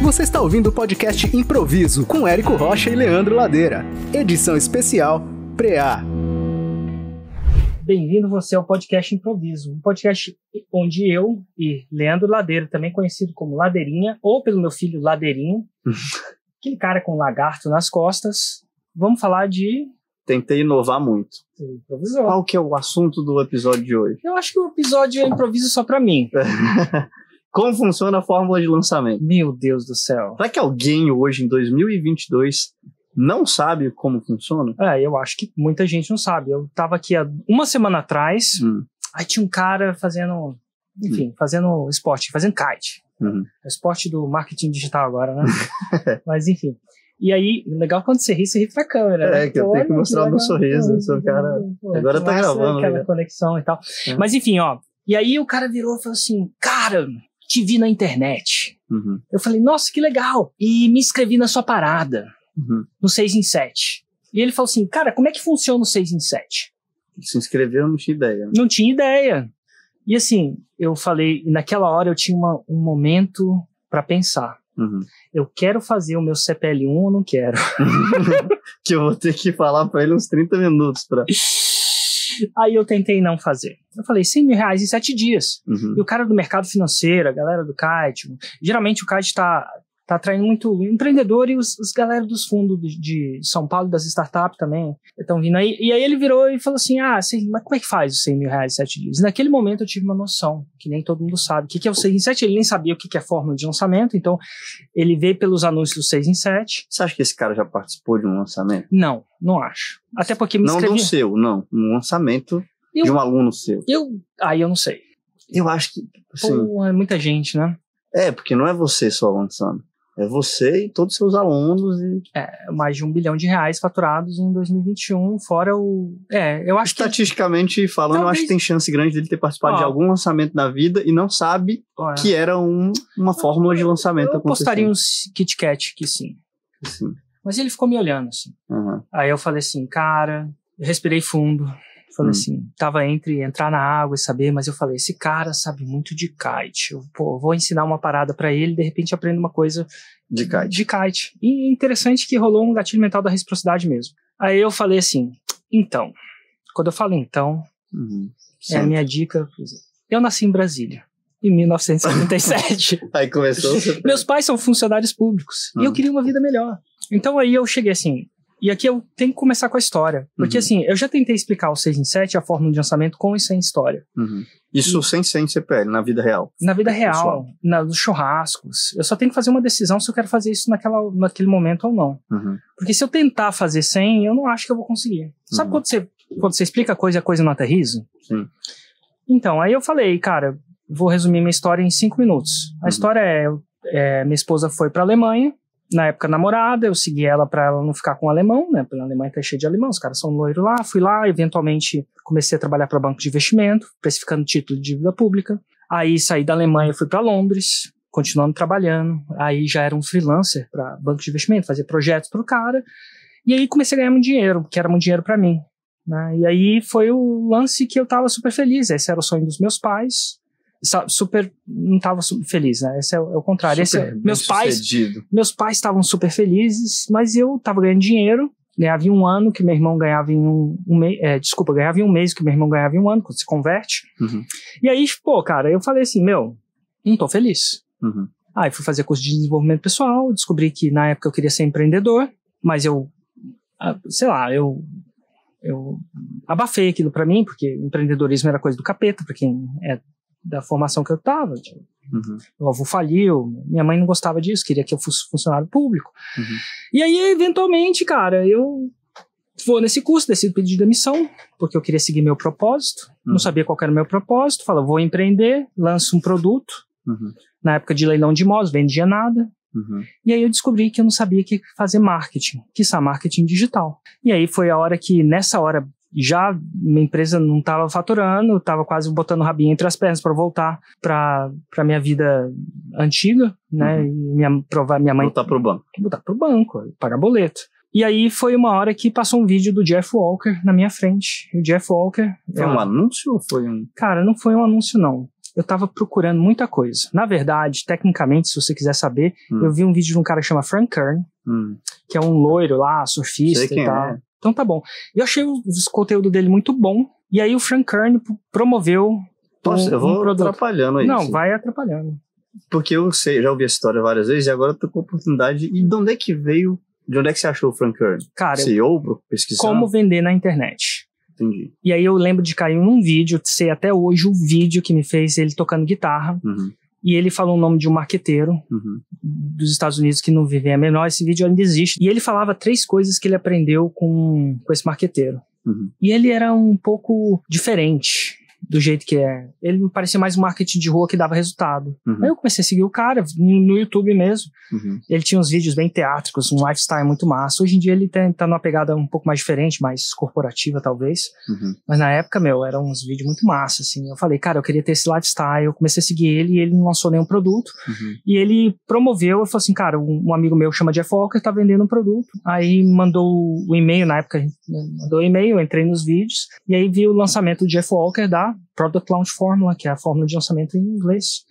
Você está ouvindo o podcast Improviso com Érico Rocha e Leandro Ladeira. Edição especial Preá. Bem-vindo você ao podcast Improviso, um podcast onde eu e Leandro Ladeira, também conhecido como Ladeirinha, ou pelo meu filho Ladeirinho, aquele cara com lagarto nas costas, vamos falar de... Tentei inovar muito. Improvisou. Qual que é o assunto do episódio de hoje? Eu acho que o episódio é improviso só pra mim. Como funciona a fórmula de lançamento? Meu Deus do céu. Será que alguém hoje, em 2022, não sabe como funciona? Eu acho que muita gente não sabe. Eu tava aqui há uma semana atrás, aí tinha um cara fazendo esporte, fazendo kite. É esporte do marketing digital agora, né? Mas enfim. E aí, legal quando você ri pra câmera, né? Que eu tenho que mostrar o meu sorriso. Seu cara... Agora tá gravando. Aquela conexão e tal. Mas enfim, ó. E aí o cara virou e falou assim, cara, te vi na internet. Eu falei, nossa, que legal. E me inscrevi na sua parada. No 6 em 7. E ele falou assim, cara, como é que funciona o 6 em 7? Se inscreveu, não tinha ideia. Não tinha ideia. E assim, eu falei, naquela hora eu tinha um momento pra pensar. Eu quero fazer o meu CPL1 ou não quero? Que eu vou ter que falar pra ele uns 30 minutos pra... Aí eu tentei não fazer. Eu falei, R$100 mil em 7 dias. E o cara do mercado financeiro, a galera do kite, geralmente o kite tá atraindo muito empreendedor e os galera dos fundos de São Paulo, das startups também, estão vindo aí. E aí ele virou e falou assim, mas como é que faz os R$100 mil em 7 dias? E naquele momento eu tive uma noção, que nem todo mundo sabe. O que é o 6 em 7? Ele nem sabia o que é a fórmula de lançamento, então ele veio pelos anúncios do 6 em 7. Você acha que esse cara já participou de um lançamento? Não acho. Até porque me inscrevi... Não do seu, não. Um lançamento de um aluno seu. Eu não sei. Eu acho que... Assim, é muita gente, né? Porque não é você só lançando. É você e todos os seus alunos. Mais de R$1 bilhão faturados em 2021, fora o... eu acho Estatisticamente falando, talvez... eu acho que tem chance grande dele ter participado de algum lançamento na vida e não sabe que era uma fórmula de lançamento. Eu postaria uns Kit Kat que sim. Mas ele ficou me olhando, assim. Aí eu falei assim, cara... Eu respirei fundo. Falei assim, tava entre entrar na água e saber, mas eu falei, esse cara sabe muito de kite. Eu vou ensinar uma parada pra ele, de repente aprendo uma coisa de kite. E interessante que rolou um gatilho mental da reciprocidade mesmo. Aí eu falei assim, então. Quando eu falo então, a minha dica. Eu nasci em Brasília, em 1977. Aí começou. Meus pais são funcionários públicos. E eu queria uma vida melhor. Então aí eu cheguei assim. E aqui eu tenho que começar com a história. Porque assim, eu já tentei explicar o 6 em 7, a fórmula de lançamento, com e sem história. Isso sem CPL, na vida real? Na vida real, nos churrascos. Eu só tenho que fazer uma decisão se eu quero fazer isso naquele momento ou não. Porque se eu tentar fazer sem, eu não acho que eu vou conseguir. Sabe quando você explica a coisa não aterriza? Sim. Então, aí eu falei, cara, vou resumir minha história em 5 minutos. A história minha esposa foi pra Alemanha, na época namorada, eu segui ela pra ela não ficar com o alemão, né? Porque a Alemanha tá cheia de alemão, os caras são loiros lá. Fui lá, eventualmente comecei a trabalhar para banco de investimento, precificando título de dívida pública. Aí saí da Alemanha, fui para Londres, continuando trabalhando. Aí já era um freelancer para banco de investimento, fazia projetos pro cara. E aí comecei a ganhar muito dinheiro, que era muito dinheiro para mim, né? E aí foi o lance que eu tava super feliz. Esse era o sonho dos meus pais. Não estava feliz, né? Esse é o contrário. Meus pais estavam super felizes, mas eu estava ganhando dinheiro. Ganhava em um ano que meu irmão ganhava em um mês. Ganhava em um mês que meu irmão ganhava em um ano, quando se converte. E aí, cara, eu falei assim, não tô feliz. Aí fui fazer curso de desenvolvimento pessoal, descobri que na época eu queria ser empreendedor, mas eu abafei aquilo pra mim, porque empreendedorismo era coisa do capeta, pra quem é da formação que eu tava. Meu avô faliu, minha mãe não gostava disso, queria que eu fosse funcionário público. E aí, eventualmente, cara, eu vou nesse curso, decido pedir demissão, porque eu queria seguir meu propósito, não sabia qual era o meu propósito, falo, vou empreender, lanço um produto, na época de leilão de imóveis, vendia nada, e aí eu descobri que eu não sabia que fazer marketing, quiçá marketing digital. E aí foi a hora que, nessa hora, já minha empresa não estava faturando, estava quase botando o rabinho entre as pernas para voltar para minha vida antiga, né? E minha mãe... Botar pro banco, pagar boleto. E aí foi uma hora que passou um vídeo do Jeff Walker na minha frente. O Jeff Walker... Foi um anúncio ou foi um... Cara, não foi um anúncio, não. eu tava procurando muita coisa. Na verdade, tecnicamente, se você quiser saber, eu vi um vídeo de um cara que chama Frank Kern, que é um loiro lá, surfista e tal. Então tá bom. Eu achei o conteúdo dele muito bom, e aí o Frank Kern promoveu eu vou atrapalhando aí. Não, vai atrapalhando. Porque eu sei, já ouvi essa história várias vezes, e agora eu tô com a oportunidade. E de onde é que veio? De onde é que você achou o Frank Kern? Cara, você ouve, pesquisando? Como vender na internet. Entendi. E aí eu lembro de cair num vídeo, sei até hoje o vídeo que me fez ele tocando guitarra. E ele falou o nome de um marqueteiro dos Estados Unidos que não vivem a menor. Esse vídeo ainda existe. E ele falava 3 coisas que ele aprendeu com esse marqueteiro. E ele era um pouco diferente do jeito que é. Ele me parecia mais um marketing de rua que dava resultado. Aí eu comecei a seguir o cara no YouTube mesmo. Ele tinha uns vídeos bem teátricos, um lifestyle muito massa. Hoje em dia ele tá numa pegada um pouco mais diferente, mais corporativa talvez. Mas na época, eram uns vídeos muito massa, assim. Eu falei, cara, eu queria ter esse lifestyle. Eu comecei a seguir ele e ele não lançou nenhum produto. E ele promoveu, eu falei assim, cara, um amigo meu chama Jeff Walker, tá vendendo um produto. Aí mandou o e-mail, na época mandou o e-mail, eu entrei nos vídeos e aí vi o lançamento do Jeff Walker da Product Launch Formula, que é a fórmula de lançamento em inglês.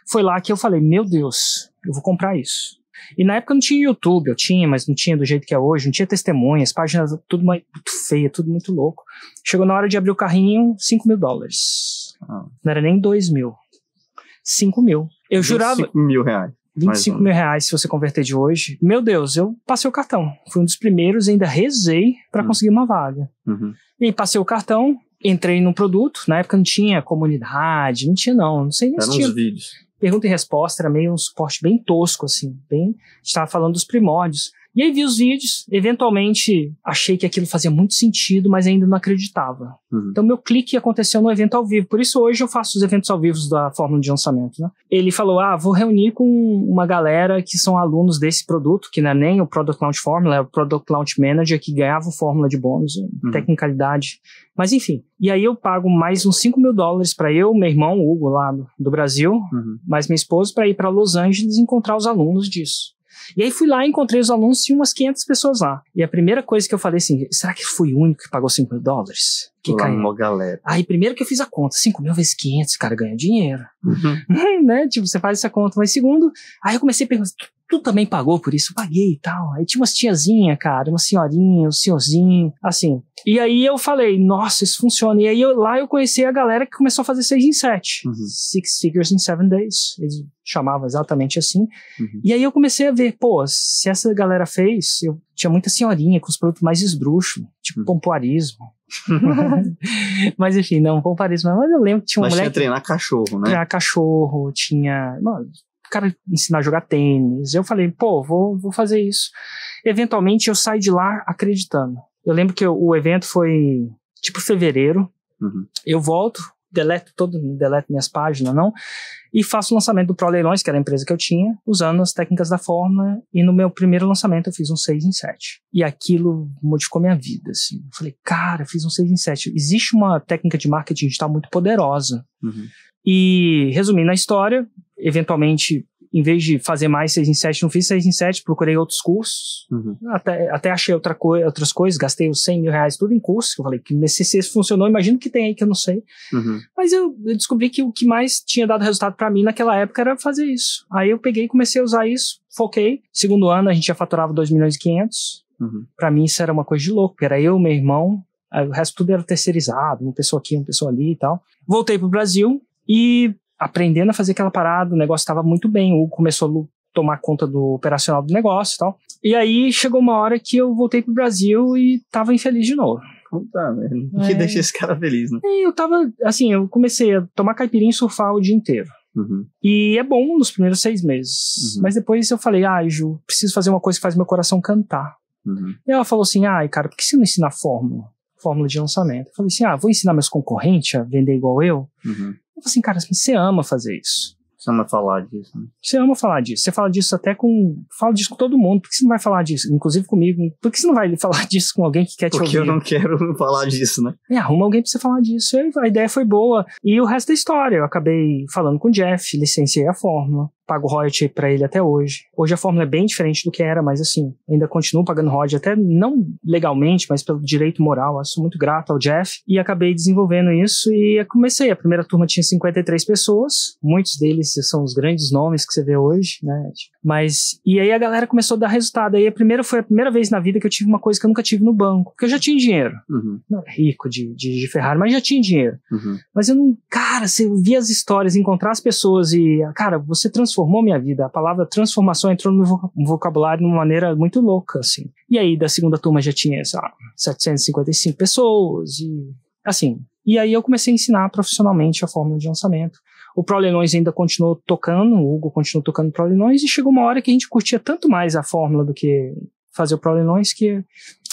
Foi lá que eu falei, meu Deus, eu vou comprar isso. E na época não tinha YouTube, eu tinha, mas não tinha do jeito que é hoje, não tinha testemunhas, páginas tudo muito feia, tudo muito louco. Chegou na hora de abrir o carrinho, $5.000. Não era nem 2.000. 5.000. Eu jurava... 5 mil reais. 25 mil reais se você converter de hoje. Meu Deus, eu passei o cartão. Fui um dos primeiros, ainda rezei para conseguir uma vaga. E passei o cartão, entrei no produto. Na época não tinha comunidade, não tinha não sei nem se tinha. Uns vídeos. Pergunta e resposta, era meio um suporte bem tosco, assim. A gente estava falando dos primórdios. E aí vi os vídeos, eventualmente achei que aquilo fazia muito sentido, mas ainda não acreditava. Então meu clique aconteceu no evento ao vivo, por isso hoje eu faço os eventos ao vivo da fórmula de lançamento, né? Ele falou, vou reunir com uma galera que são alunos desse produto, que não é nem o Product Launch Formula, é o Product Launch Manager, que ganhava fórmula de bônus, tecnicalidade, mas enfim. E aí eu pago mais uns $5.000 para eu, meu irmão, Hugo, lá do Brasil, mais minha esposa, para ir para Los Angeles e encontrar os alunos disso. E aí fui lá, encontrei os alunos, tinha umas 500 pessoas lá. E a primeira coisa que eu falei assim, será que fui o único que pagou $5.000? Que caiu? Uma galera. Aí primeiro que eu fiz a conta, 5.000 vezes 500, cara, ganha dinheiro. Né? Tipo, você faz essa conta. Mas segundo, aí eu comecei a perguntar, tu também pagou por isso? Eu paguei e tal. Aí tinha umas tiazinha, cara, uma senhorinha, um senhorzinho, assim. E aí eu falei, nossa, isso funciona. E aí lá eu conheci a galera que começou a fazer 6 em 7. 6 figures in 7 days. Eles chamavam exatamente assim. E aí eu comecei a ver, se essa galera fez, eu tinha muita senhorinha com os produtos mais esdrúxulos, tipo pompoarismo. Mas enfim, não, pompoarismo. Mas eu lembro que tinha uma mulher... Mas tinha treinar cachorro, né? Treinar cachorro, tinha... Não, o cara ensinar a jogar tênis. Eu falei, vou fazer isso. Eventualmente eu saí de lá acreditando. Eu lembro que o evento foi tipo fevereiro. Eu volto, deleto minhas páginas, e faço o lançamento do Pro Leilões, que era a empresa que eu tinha, usando as técnicas da fórmula, e no meu primeiro lançamento eu fiz um 6 em 7. E aquilo modificou minha vida, assim. Eu falei, cara, eu fiz um 6 em 7. Existe uma técnica de marketing digital muito poderosa. E, resumindo a história, eventualmente, em vez de fazer mais 6 em 7, não fiz 6 em 7, procurei outros cursos, até achei outras coisas, gastei os $100 mil tudo em curso, que eu falei, que se funcionou, imagino que tem aí que eu não sei. Mas eu descobri que o que mais tinha dado resultado pra mim naquela época era fazer isso. Aí eu peguei e comecei a usar isso, foquei. Segundo ano a gente já faturava 2.500.000. Pra mim isso era uma coisa de louco, porque era eu, meu irmão, o resto tudo era terceirizado, uma pessoa aqui, uma pessoa ali e tal. Voltei pro Brasil e aprendendo a fazer aquela parada, o negócio estava muito bem, o Hugo começou a tomar conta do operacional do negócio e tal. E aí chegou uma hora que eu voltei pro Brasil e tava infeliz de novo. Puta, velho. O que deixa esse cara feliz, né? E eu tava, assim, eu comecei a tomar caipirinha e surfar o dia inteiro. E é bom nos primeiros 6 meses. Mas depois eu falei, Ju, preciso fazer uma coisa que faz meu coração cantar. E ela falou assim, cara, por que você não ensina a fórmula de lançamento? Eu falei assim, vou ensinar meus concorrentes a vender igual eu? Eu falei assim, cara, você ama fazer isso. Você ama falar disso, né? Você ama falar disso. Você fala disso fala disso com todo mundo. Por que você não vai falar disso? Inclusive comigo. Por que você não vai falar disso com alguém que quer te ouvir? Porque eu não quero falar disso, né? Arruma alguém pra você falar disso. E a ideia foi boa. E o resto da história. Eu acabei falando com o Jeff, licenciei a fórmula. pago royalty pra ele até hoje. Hoje a fórmula é bem diferente do que era, mas assim, ainda continuo pagando royalty, até não legalmente, mas pelo direito moral. Eu sou muito grato ao Jeff e acabei desenvolvendo isso e comecei. A primeira turma tinha 53 pessoas, muitos deles são os grandes nomes que você vê hoje, né? Mas, e aí a galera começou a dar resultado. Aí foi a primeira vez na vida que eu tive uma coisa que eu nunca tive no banco, porque eu já tinha dinheiro. Não era rico de Ferrari, mas já tinha dinheiro. Mas eu não, cara, você via as histórias, encontrar as pessoas e, cara, você transformou minha vida. A palavra transformação entrou no meu vocabulário de uma maneira muito louca, assim. E aí, da segunda turma já tinha, 755 pessoas e, assim. E aí eu comecei a ensinar profissionalmente a fórmula de lançamento. O ProLeilões ainda continuou tocando, o Hugo continuou tocando ProLeilões e chegou uma hora que a gente curtia tanto mais a fórmula do que fazer o ProLeilões que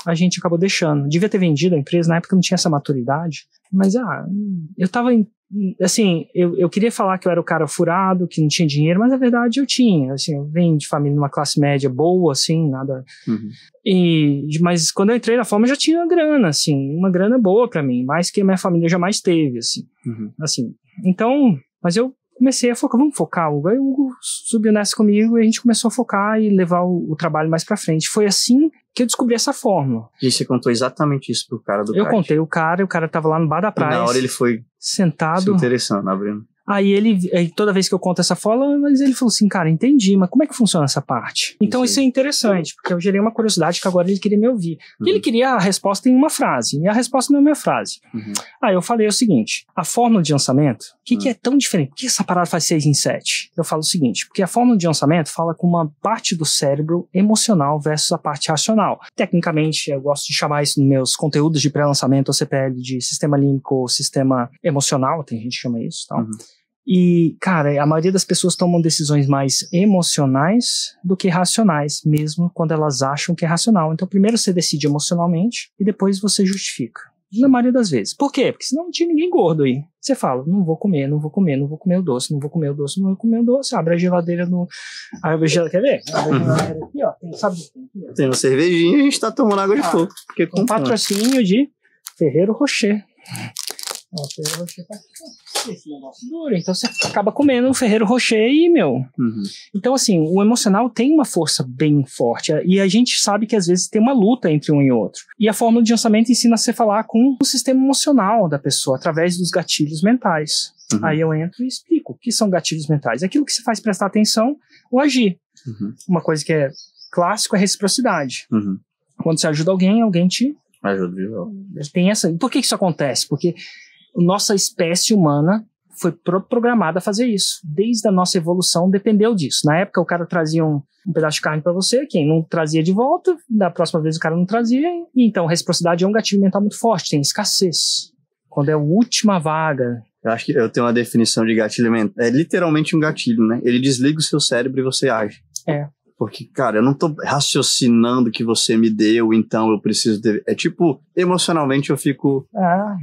a gente acabou deixando. Devia ter vendido a empresa, na época não tinha essa maturidade, mas eu tava, assim, eu queria falar que eu era o cara furado, que não tinha dinheiro, mas na verdade eu tinha, assim, eu venho de família numa classe média boa, assim, nada, mas quando eu entrei na fórmula eu já tinha uma grana, assim, uma grana boa pra mim, mais que a minha família jamais teve, assim, assim, então, mas eu comecei a focar, vamos focar, Hugo. Aí o Hugo subiu nessa comigo e a gente começou a focar e levar o trabalho mais pra frente. Foi assim que eu descobri essa fórmula. E você contou exatamente isso pro cara do kart? Eu contei o cara tava lá no bar da praia. E na hora ele foi sentado. Se interessando, abrindo. Aí toda vez que eu conto essa fórmula, mas ele falou assim, cara, entendi, mas como é que funciona essa parte? Então isso é interessante, porque eu gerei uma curiosidade que agora ele queria me ouvir. Ele queria a resposta em uma frase, e a resposta não é minha frase. Aí eu falei o seguinte, a fórmula de lançamento, o que é tão diferente? Por que essa parada faz 6 em 7? Eu falo o seguinte, porque a fórmula de lançamento fala com uma parte do cérebro emocional versus a parte racional. Tecnicamente, eu gosto de chamar isso nos meus conteúdos de pré-lançamento ou CPL de sistema límbico ou sistema emocional, tem gente que chama isso, tal. E, cara, a maioria das pessoas tomam decisões mais emocionais do que racionais, mesmo quando elas acham que é racional. Então, primeiro você decide emocionalmente e depois você justifica. Na maioria das vezes. Por quê? Porque senão não tinha ninguém gordo aí. Você fala, não vou comer o doce, não vou comer o doce. Abre a geladeira quer ver? Abre a geladeira aqui, ó. Tem uma cervejinha e a gente tá tomando água de coco. Um patrocínio de Ferrero Rocher. Ó, Ferrero Rocher tá aqui, esse negócio duro. Então você acaba comendo o Ferrero Rocher e, Então, assim, o emocional tem uma força bem forte. E a gente sabe que às vezes tem uma luta entre um e outro. E a fórmula de lançamento ensina você a falar com o sistema emocional da pessoa, através dos gatilhos mentais. Aí eu entro e explico o que são gatilhos mentais. Aquilo que você faz prestar atenção ou agir. Uma coisa que é clássico é reciprocidade. Quando você ajuda alguém te ajuda de volta. Tem essa. Por que isso acontece? Porque nossa espécie humana foi programada a fazer isso. Desde a nossa evolução dependeu disso. Na época o cara trazia um pedaço de carne para você, quem não trazia de volta, da próxima vez o cara não trazia, e então reciprocidade é um gatilho mental muito forte, tem escassez. Quando é a última vaga. Eu acho que eu tenho uma definição de gatilho mental. É literalmente um gatilho, né? Ele desliga o seu cérebro e você age. Porque, cara, eu não tô raciocinando que você me deu, então eu preciso ter... É tipo, emocionalmente eu fico...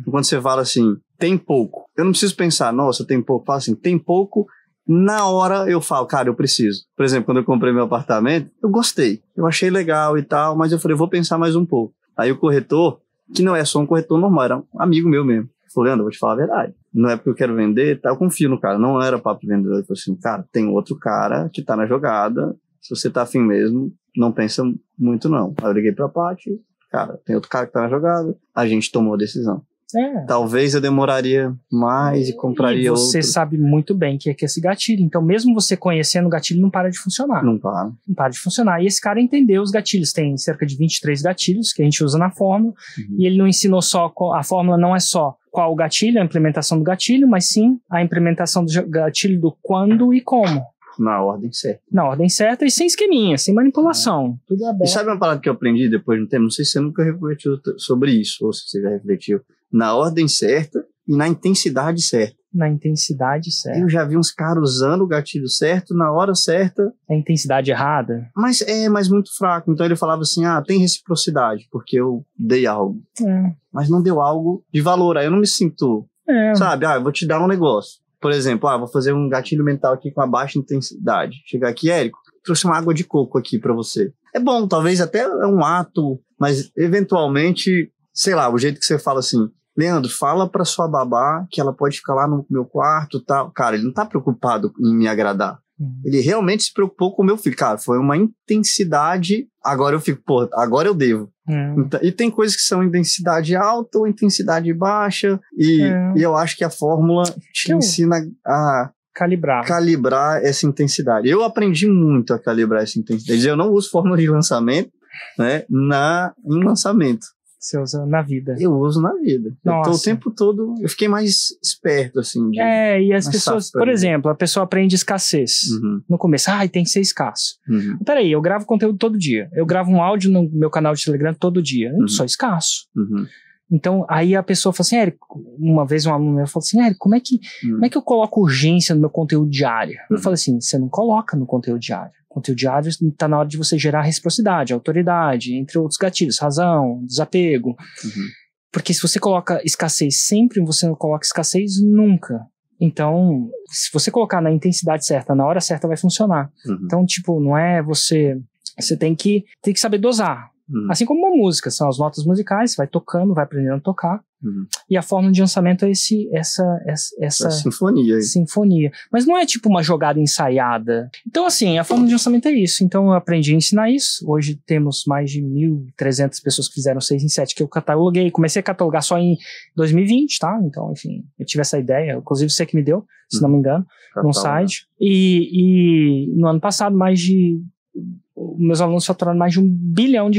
Quando você fala assim, tem pouco. Eu não preciso pensar, nossa, tem pouco. Fala assim, tem pouco. Na hora eu falo, cara, eu preciso. Por exemplo, quando eu comprei meu apartamento, eu gostei. Eu achei legal e tal, mas eu falei, vou pensar mais um pouco. Aí o corretor, que não é só um corretor normal, era um amigo meu mesmo. Falei, Leandro, eu vou te falar a verdade. Não é porque eu quero vender, tá? Eu confio no cara. Não era papo de vendedor. Ele falou assim, cara, tem outro cara que tá na jogada. Se você tá afim mesmo, não pensa muito não. Aí eu liguei pra Paty, cara, tem outro cara que tá na jogada, a gente tomou a decisão. Talvez eu demoraria mais e compraria outro. Você sabe muito bem que é esse gatilho, então mesmo você conhecendo o gatilho, não para de funcionar. Não para. Não para de funcionar. E esse cara entendeu os gatilhos, tem cerca de 23 gatilhos que a gente usa na fórmula, e ele não ensinou só, a fórmula não é só qual o gatilho, a implementação do gatilho, mas sim a implementação do gatilho do quando e como. Na ordem certa. Na ordem certa e sem esqueminha, sem manipulação. Tudo aberto. E sabe uma parada que eu aprendi depois de um tempo? Não sei se você nunca refletiu sobre isso, ou se você já refletiu. Na ordem certa e na intensidade certa. Na intensidade certa. Eu já vi uns caras usando o gatilho certo na hora certa. A intensidade errada? Mas muito fraco. Então ele falava assim, tem reciprocidade, porque eu dei algo. Mas não deu algo de valor. Aí eu não me sinto, sabe? Eu vou te dar um negócio. Por exemplo, vou fazer um gatilho mental aqui com a baixa intensidade. Chegar aqui, Érico, trouxe uma água de coco aqui pra você. É bom, talvez até é um ato, mas eventualmente, sei lá, o jeito que você fala assim, Leandro, fala pra sua babá que ela pode ficar lá no meu quarto e tal. Cara, ele não tá preocupado em me agradar. Ele realmente se preocupou com o meu filho. Cara, foi uma intensidade. Agora eu fico, pô, agora eu devo. Então, e tem coisas que são intensidade alta ou intensidade baixa. E eu acho que a fórmula te ensina a calibrar essa intensidade. Eu aprendi muito a calibrar essa intensidade. Eu não uso fórmula de lançamento, né, em lançamento. Você usa na vida. Eu uso na vida. Eu tô o tempo todo... Eu fiquei mais esperto, assim. E as pessoas... Por exemplo, a pessoa aprende escassez. No começo, tem que ser escasso. Peraí, eu gravo conteúdo todo dia. Eu gravo um áudio no meu canal de Telegram todo dia. Eu não sou escasso. Então, aí a pessoa fala assim, Érico, uma vez um aluno meu falou assim, Érico, como é que eu coloco urgência no meu conteúdo diário? Eu falei assim, você não coloca no conteúdo diário. Conteúdo diário está na hora de você gerar reciprocidade, autoridade, entre outros gatilhos, razão, desapego. Porque se você coloca escassez sempre, você não coloca escassez nunca. Então, se você colocar na intensidade certa, na hora certa, vai funcionar. Então, tipo, não é você tem que saber dosar. Assim como uma música, são as notas musicais, você vai tocando, vai aprendendo a tocar. E a fórmula de lançamento é essa sinfonia. Mas não é tipo uma jogada ensaiada. Então, assim, a fórmula de lançamento é isso. Então, eu aprendi a ensinar isso. Hoje temos mais de 1.300 pessoas que fizeram 6 em 7 que eu cataloguei. Comecei a catalogar só em 2020, tá? Então, enfim, eu tive essa ideia. Inclusive, você que me deu, se não me engano, num site. E no ano passado, meus alunos faturaram mais de R$1 bilhão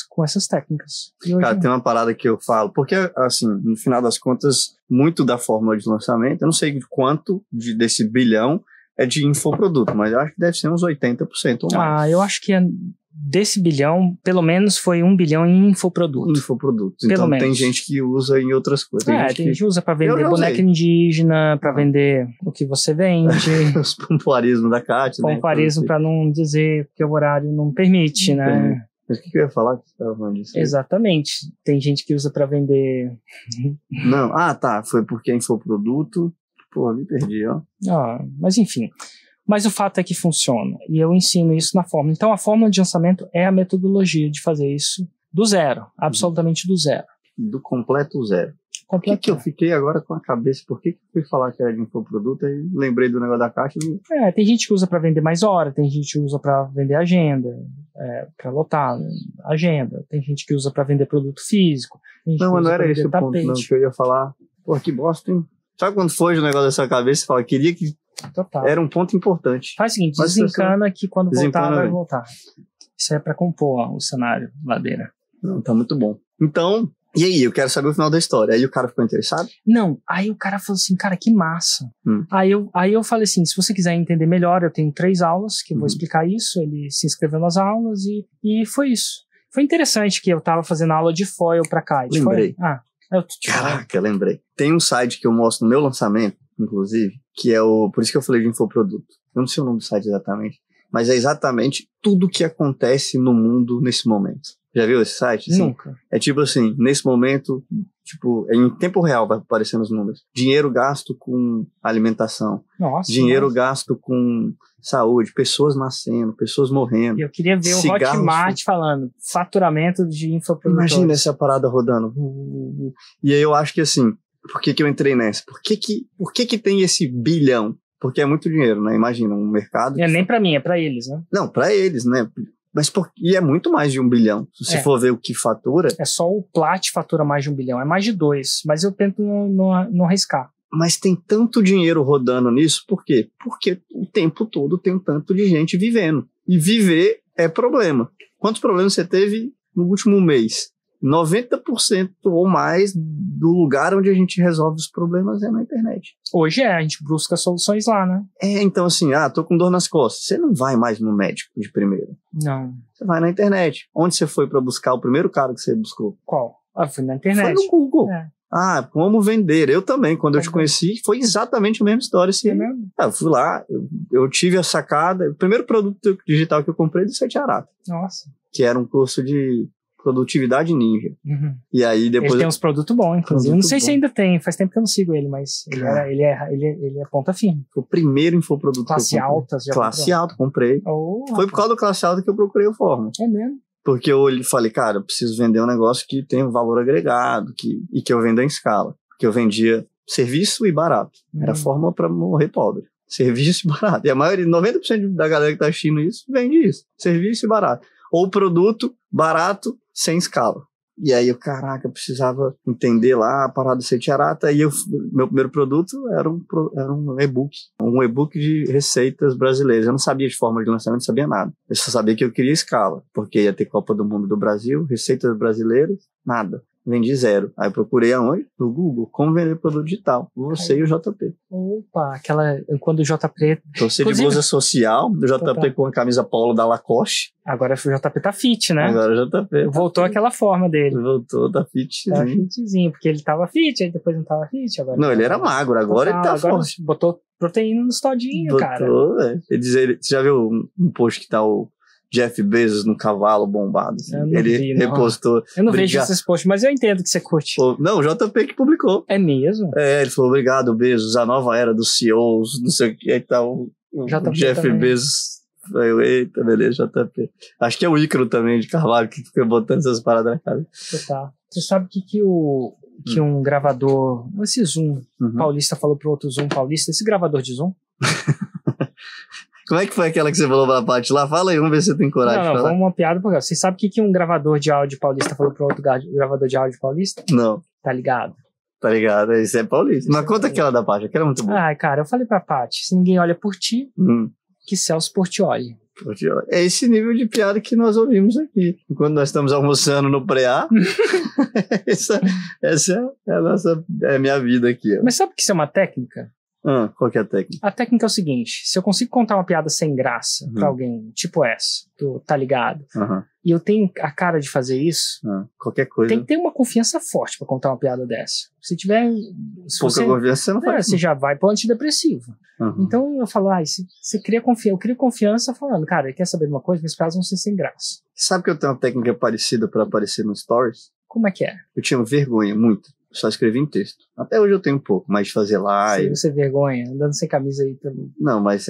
com essas técnicas. Cara, tem uma parada que eu falo, porque, assim, no final das contas, muito da fórmula de lançamento, eu não sei quanto desse bilhão é de infoproduto, mas eu acho que deve ser uns 80% ou mais. Eu acho que desse bilhão, pelo menos foi 1 bilhão em infoproduto. Então tem gente que usa em outras coisas. Tem gente que usa pra vender boneca indígena, pra vender o que você vende. Os pompoarismos da Kátia, né? Pompoarismo pra não dizer, porque o horário não permite, né? Mas o que eu ia falar que você estava falando disso? Exatamente. Tem gente que usa pra vender... Não, foi porque é infoproduto. Pô, me perdi, ó. Mas enfim... Mas o fato é que funciona, e eu ensino isso na fórmula. Então, a fórmula de lançamento é a metodologia de fazer isso do zero, absolutamente do zero. Do completo zero. Por que eu fiquei agora com a cabeça? Por que eu fui falar que era de infoproduto e lembrei do negócio da caixa? Tem gente que usa para vender mais hora, tem gente que usa para vender agenda, para lotar agenda, tem gente que usa para vender produto físico. Não, mas não era esse o ponto, não, que eu ia falar. Pô, que bosta, hein? Sabe quando foge o negócio dessa cabeça e fala, queria que... Total. Era um ponto importante. Faz o seguinte, desencana que quando voltar, vai voltar. Isso é pra compor o cenário, Ladeira. Não, tá muito bom. Então, e aí? Eu quero saber o final da história. Aí o cara ficou interessado? Não, aí o cara falou assim, cara, que massa. Aí eu falei assim, se você quiser entender melhor, eu tenho 3 aulas que eu vou explicar isso. Ele se inscreveu nas aulas e foi isso. Foi interessante que eu tava fazendo aula de foil pra kite. Lembrei. Caraca, lembrei. Tem um site que eu mostro no meu lançamento, inclusive, que é por isso que eu falei de infoproduto. Eu não sei o nome do site exatamente, mas é exatamente tudo que acontece no mundo nesse momento. Já viu esse site? Assim, nunca. É tipo assim, nesse momento, tipo, em tempo real vai aparecendo os números. Dinheiro gasto com alimentação. Dinheiro gasto com saúde, pessoas nascendo, pessoas morrendo. Eu queria ver o Hotmart falando faturamento de infoprodutos. Imagina essa parada rodando. E aí eu acho que assim, por que eu entrei nessa? Por que tem esse bilhão? Porque é muito dinheiro, né? Imagina, um mercado... Nem pra mim, é pra eles, né? Não, pra eles, né? E é muito mais de 1 bilhão. Se você for ver o que fatura... É só o Plat fatura mais de 1 bilhão. É mais de 2. Mas eu tento não arriscar. Mas tem tanto dinheiro rodando nisso, por quê? Porque o tempo todo tem um tanto de gente vivendo. E viver é problema. Quantos problemas você teve no último mês? 90% ou mais do lugar onde a gente resolve os problemas é na internet. Hoje a gente busca soluções lá, né? Então assim, tô com dor nas costas. Você não vai mais no médico de primeira. Não. Você vai na internet. Onde você foi para buscar o primeiro cara que você buscou? Qual? Fui na internet. Foi no Google. Como vender. Eu também, quando eu te conheci, foi exatamente a mesma história. Assim. Eu fui lá, eu tive a sacada. O primeiro produto digital que eu comprei do Sete Arata. Nossa. Que era um curso de produtividade ninja. E aí depois... Ele tem uns produtos bons, inclusive. Não sei se ainda tem, faz tempo que eu não sigo ele, mas ele é ponta firme. Foi o primeiro infoproduto Classe alta, Classe alta, comprei. Foi por causa do classe alta que eu procurei o Fórmula. É mesmo? Porque eu falei, cara, eu preciso vender um negócio que tem um valor agregado e que eu venda em escala. Porque eu vendia serviço e barato. Era fórmula para morrer pobre. Serviço barato. E a maioria, 90% da galera que tá assistindo isso, vende isso. Serviço barato. Ou produto barato, sem escala. E aí eu, caraca, eu precisava entender lá a parada do Setiarata. E meu primeiro produto era um e-book. Um e-book de receitas brasileiras. Eu não sabia de forma de lançamento, não sabia nada. Eu só sabia que eu queria escala. Porque ia ter Copa do Mundo do Brasil, receitas brasileiras, nada. Vendi 0. Aí procurei aonde? No Google. Como vender produto digital. Você e o JP. Opa, quando o JP... Você de blusa social, o JP com a camisa polo da Lacoste. Agora o JP tá fit, né? Agora o JP. Voltou àquela forma dele. Voltou, tá fitzinho. Tá fitzinho, porque ele tava fit, aí depois não tava fit. Agora não, ele era magro, agora ele tá forte. Botou proteína nos todinhos, cara. Botou, velho. Você já viu um post que tá o Jeff Bezos no cavalo bombado. Assim. Ele repostou. Eu não vejo esses posts, mas eu entendo que você curte. Não, o JP que publicou. É mesmo? Ele falou, obrigado, Bezos, a nova era dos CEOs, não sei o que, e tal. O Jeff também. Bezos. Eu, eita, beleza, JP. Acho que é o Ícaro também, de Carvalho, que fica botando essas paradas na cara. Tá. Você sabe que um gravador, esse Zoom paulista falou pro outro Zoom paulista, esse gravador de Zoom? Como é que foi aquela que você falou pra Paty lá? Fala aí, vamos ver se você tem coragem de falar. Vamos uma piada por Você sabe o que um gravador de áudio paulista falou pro outro gravador de áudio paulista? Não. Tá ligado? Tá ligado? Isso é paulista. Mas conta aquela da Paty, aquela é muito boa. Ai, cara, eu falei pra Paty, se ninguém olha por ti, que Celso por ti olhe. É esse nível de piada que nós ouvimos aqui. Quando nós estamos almoçando no pré-A, essa é a minha vida aqui. Ó. Mas sabe que isso é uma técnica? Qual que é a técnica? A técnica é o seguinte, se eu consigo contar uma piada sem graça pra alguém, tipo essa, tu tá ligado? E eu tenho a cara de fazer isso, qualquer coisa. Tem que ter uma confiança forte pra contar uma piada dessa. Se tiver... confiança, você não faz. Você já vai pro antidepressivo. Então eu falo, você cria confiança. Eu crio confiança falando, cara, quer saber de uma coisa? Minhas piadas vão ser sem graça. Sabe que eu tenho uma técnica parecida pra aparecer no Stories? Como é que é? Eu tinha vergonha, muito. Só escrevi em texto. Até hoje eu tenho um pouco, mas de fazer live. Você vergonha, andando sem camisa aí também. Não, mas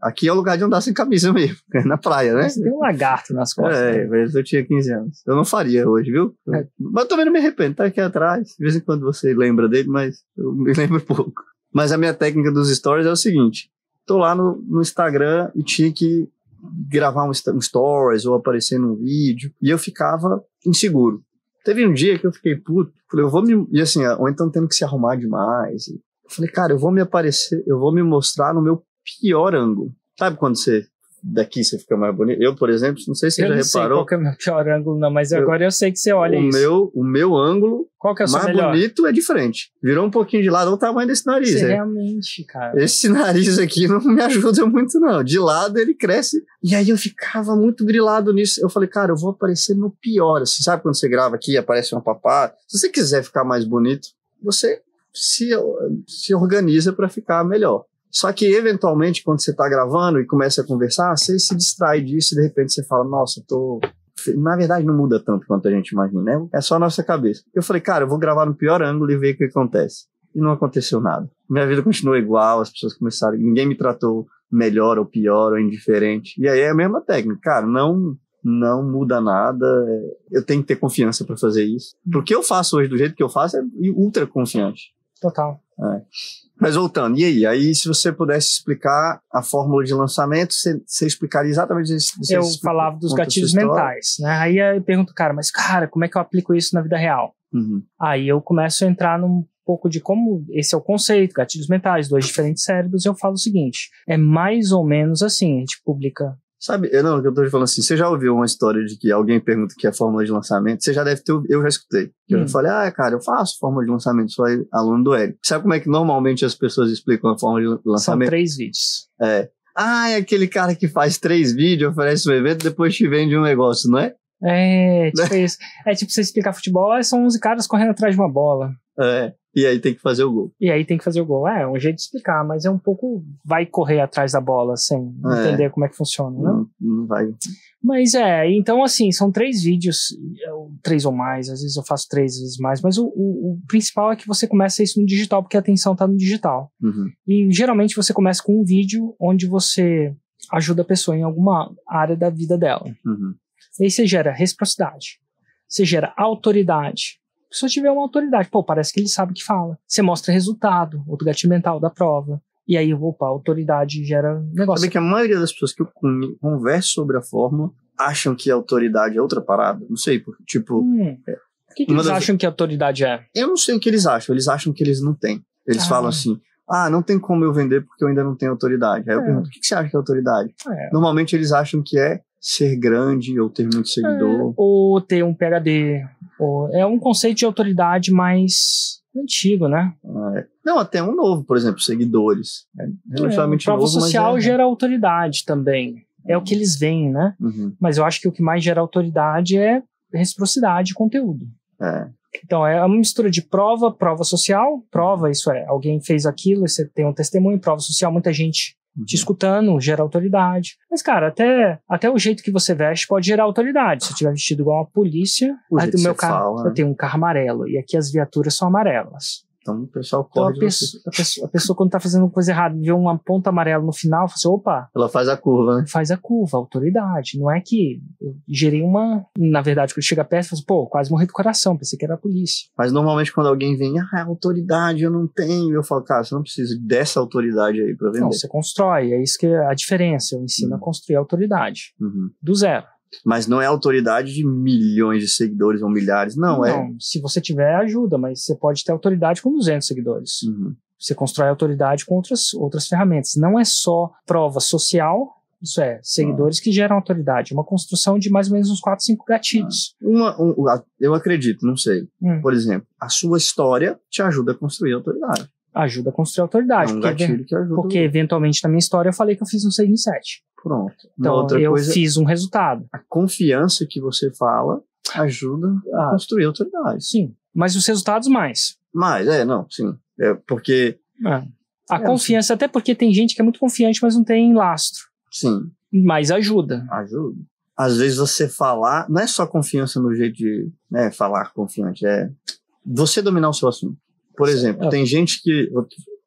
aqui é o lugar de andar sem camisa mesmo, é na praia, né? Você tem um lagarto nas costas. Mas eu tinha 15 anos. Eu não faria hoje, viu? Mas eu também não me arrependo, tá aqui atrás. De vez em quando você lembra dele, mas eu me lembro pouco. Mas a minha técnica dos stories é o seguinte: tô lá no Instagram e tinha que gravar um stories ou aparecer num vídeo, e eu ficava inseguro. Teve um dia que eu fiquei puto, falei, e assim, ou então tendo que se arrumar demais. Eu falei, cara, eu vou me mostrar no meu pior ângulo. Sabe quando daqui você fica mais bonito? Eu, por exemplo, não sei se você já reparou. Eu não sei qual que é o meu pior ângulo, não, mas agora eu sei que você olha isso. O meu ângulo qual que é o mais melhor? Bonito é diferente. Virou um pouquinho de lado, olha o tamanho desse nariz. Realmente, cara. Esse nariz aqui não me ajuda muito, não. De lado ele cresce. E aí eu ficava muito grilado nisso. Eu falei, cara, eu vou aparecer no pior. Assim, sabe quando você grava aqui e aparece uma papada? Se você quiser ficar mais bonito, você se organiza para ficar melhor. Só que, eventualmente, quando você tá gravando e começa a conversar, você se distrai disso e, de repente, você fala, nossa, Na verdade, não muda tanto quanto a gente imagina, né? É só a nossa cabeça. Eu falei, cara, eu vou gravar no pior ângulo e ver o que acontece. E não aconteceu nada. Minha vida continuou igual, as pessoas começaram... Ninguém me tratou melhor ou pior ou indiferente. E aí é a mesma técnica. Cara, não muda nada. Eu tenho que ter confiança para fazer isso. Porque eu faço hoje do jeito que eu faço é ultra confiante. Total. Mas voltando, e aí se você pudesse explicar a fórmula de lançamento, você explicaria exatamente isso? Eu falava dos gatilhos mentais, né? Aí eu pergunto, mas como é que eu aplico isso na vida real? Aí eu começo a entrar num pouco de como esse é o conceito, gatilhos mentais, 2 diferentes cérebros, e eu falo o seguinte, é mais ou menos assim, a gente publica... Sabe, o que eu tô falando assim, você já ouviu uma história de que alguém pergunta o que é fórmula de lançamento? Você já deve ter, eu já escutei. Eu já falei, cara, eu faço fórmula de lançamento, sou aluno do Érico. Sabe como é que normalmente as pessoas explicam a fórmula de lançamento? São 3 vídeos. É aquele cara que faz 3 vídeos, oferece um evento, depois te vende um negócio, não é? Tipo isso. É tipo você explicar futebol, são 11 caras correndo atrás de uma bola. E aí tem que fazer o gol. É um jeito de explicar, mas é um pouco vai correr atrás da bola sem entender como é que funciona, né? Não vai. Mas então assim, são 3 vídeos, 3 ou mais, às vezes eu faço 3 vezes mais, mas o principal é que você começa isso no digital, porque a atenção tá no digital. E geralmente você começa com um vídeo onde você ajuda a pessoa em alguma área da vida dela. E aí você gera reciprocidade, você gera autoridade. Se eu tiver uma autoridade, parece que ele sabe o que fala. Você mostra resultado, outro gatilho mental da prova. E aí, opa, a autoridade gera negócio. Sabe que a maioria das pessoas que eu converso sobre a fórmula acham que a autoridade é outra parada? Não sei, porque, tipo... O que eles acham que a autoridade é? Eu não sei o que eles acham que eles não têm. Eles falam assim, não tem como eu vender porque eu ainda não tenho autoridade. Aí eu pergunto, o que você acha que é autoridade? Normalmente eles acham que é ser grande ou ter muito seguidor. Ou ter um PhD. É um conceito de autoridade mais antigo, né? Não, até um novo, por exemplo, seguidores. Relativamente prova novo, social mas gera autoridade também. É o que eles veem, né? Mas eu acho que o que mais gera autoridade é reciprocidade e conteúdo. Então, é uma mistura de prova social, isso é, alguém fez aquilo, você tem um testemunho, prova social, muita gente te escutando, gera autoridade. Mas, cara, até o jeito que você veste pode gerar autoridade. Se eu tiver vestido igual uma polícia, aí do meu carro, eu tenho um carro amarelo, e aqui as viaturas são amarelas. Então o pessoal corre. Então, a pessoa, quando tá fazendo coisa errada, vê uma ponta amarela no final, fala assim, opa. Ela faz a curva, né? Faz a curva, autoridade. Não é que eu gerei na verdade, quando chega perto, eu falo, quase morri do coração, pensei que era a polícia. Mas normalmente quando alguém vem, autoridade eu não tenho, eu falo, cara, você não precisa dessa autoridade aí pra vender. Não, você constrói, é isso que é a diferença. Eu ensino a construir a autoridade. Do zero. Mas não é autoridade de milhões de seguidores ou milhares, não. Se você tiver, ajuda, mas você pode ter autoridade com 200 seguidores. Você constrói autoridade com outras ferramentas. Não é só prova social, isso é, seguidores que geram autoridade. Uma construção de mais ou menos uns 4, 5 gatilhos. Eu acredito, não sei. Por exemplo, a sua história te ajuda a construir autoridade. Ajuda a construir autoridade. É um gatilho que ajuda. Porque, eventualmente, na minha história, eu falei que eu fiz um 6 em 7. Pronto. Então, fiz um resultado. A confiança que você fala ajuda a construir autoridade. Sim. Mas os resultados mais. Sim. Porque... A confiança, até porque tem gente que é muito confiante, mas não tem lastro. Sim. Mas ajuda. Ajuda. Às vezes você falar, não é só confiança no jeito de falar confiante, é você dominar o seu assunto. Por exemplo, tem gente que...